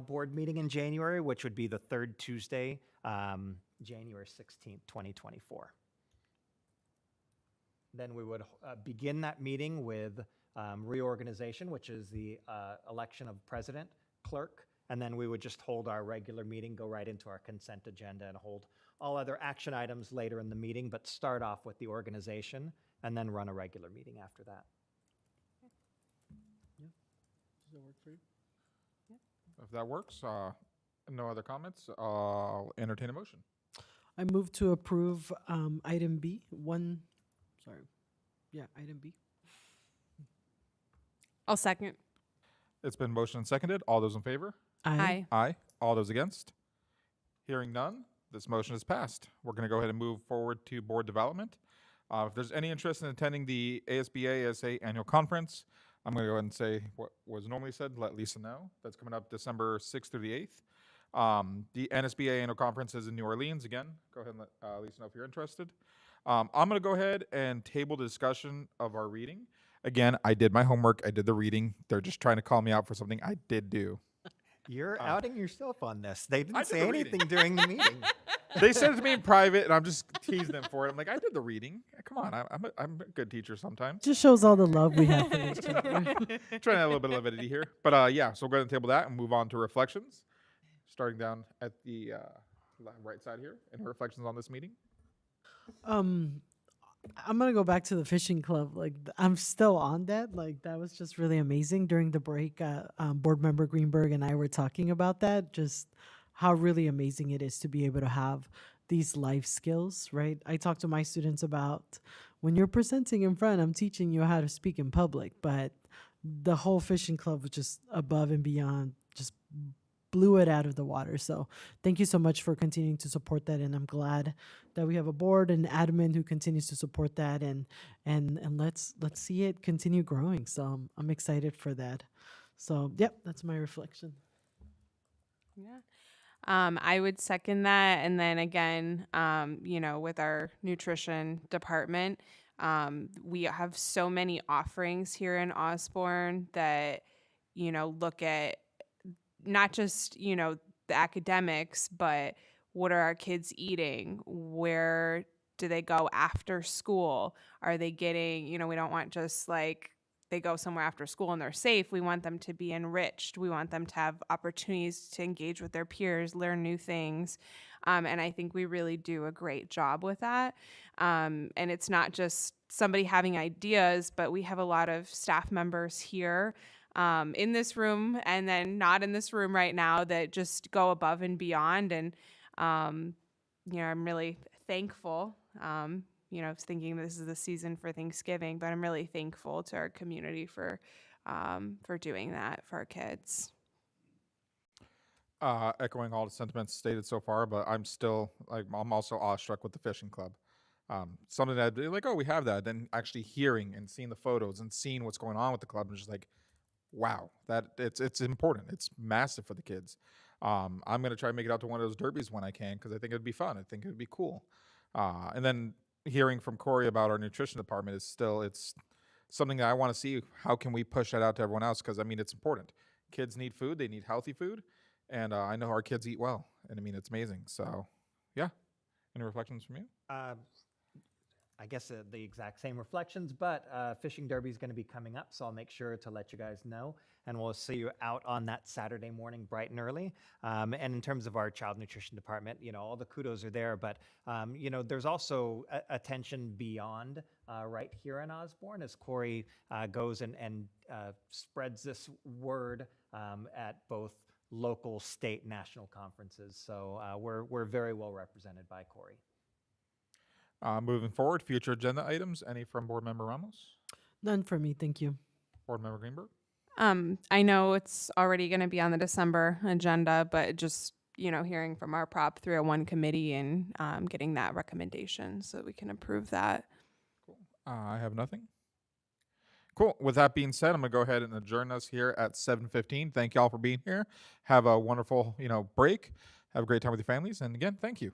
board meeting in January, which would be the third Tuesday, January 16th, 2024. Then we would begin that meeting with reorganization, which is the election of president, clerk, and then we would just hold our regular meeting, go right into our consent agenda and hold all other action items later in the meeting, but start off with the organization and then run a regular meeting after that. Does that work for you? If that works, no other comments, I'll entertain a motion. I move to approve item B. Item B. I'll second. It's been motioned and seconded. All those in favor? Aye. Aye. All those against? Hearing none, this motion is passed. We're going to go ahead and move forward to board development. If there's any interest in attending the ASBA ASA annual conference, I'm going to go ahead and say what was normally said, let Lisa know. That's coming up December 6th through the 8th. The NSBA annual conference is in New Orleans. Again, go ahead and let Lisa know if you're interested. I'm going to go ahead and table the discussion of our reading. Again, I did my homework. I did the reading. They're just trying to call me out for something I did do. You're outing yourself on this. They I didn't did say the reading. anything during the meeting. They said it to me in private, and I'm just teasing them for it. I'm like, I did the reading. Come on, I'm a good teacher sometimes. Just shows all the love we have for each other. Trying to add a little bit of levity here. But yeah, so we'll go ahead and table that and move on to reflections. Starting down at the right side here, and reflections on this meeting. I'm gonna go back to the fishing club. Like I'm still on that. Like that was just really amazing during the break. Board member Greenberg and I were talking about that. Just how really amazing it is to be able to have these life skills, right? I talk to my students about when you're presenting in front, I'm teaching you how to speak in public, but the whole fishing club was just above and beyond, just blew it out of the water. So thank you so much for continuing to support that, and I'm glad that we have a board and admin who continues to support that, and let's see it continue growing. So I'm excited for that. So yep, that's my reflection. Yeah. I would second that. And then again, with our nutrition department, we have so many offerings here in Osborne that, look at not just, the academics, but what are our kids eating? Where do they go after school? Are they getting, we don't want just like they go somewhere after school and they're safe. We want them to be enriched. We want them to have opportunities to engage with their peers, learn new things. And I think we really do a great job with that. And it's not just somebody having ideas, but we have a lot of staff members here in this room and then not in this room right now that just go above and beyond. And, I'm really thankful. I was thinking this is the season for Thanksgiving, but I'm really thankful to our community for doing that for our kids. Echoing all the sentiments stated so far, but I'm also awestruck with the fishing club. Something that like, oh, we have that. Then actually hearing and seeing the photos and seeing what's going on with the club, and just like, wow, that it's important. It's massive for the kids. I'm gonna try to make it out to one of those derbies when I can, because I think it'd be fun. I think it'd be cool. And then hearing from Corey about our nutrition department it's something that I want to see. How can we push that out to everyone else? Because it's important. Kids need food. They need healthy food. And I know our kids eat well. And it's amazing. So yeah. Any reflections from you? I guess the exact same reflections, but Fishing Derby is going to be coming up, so I'll make sure to let you guys know, and we'll see you out on that Saturday morning bright and early. And in terms of our child nutrition department, all the kudos are there, but there's also attention beyond right here in Osborne as Corey goes and spreads this word at both local, state, national conferences. So we're very well represented by Corey. Moving forward, future agenda items. Any from Board Member Ramos? None for me, thank you. Board Member Greenberg? I know it's already going to be on the December agenda, but just, hearing from our Prop 301 committee and getting that recommendation so that we can approve that. Cool. I have nothing. Cool. With that being said, I'm going to go ahead and adjourn us here at 7:15. Thank you all for being here. Have a wonderful, break. Have a great time with your families. And again, thank you.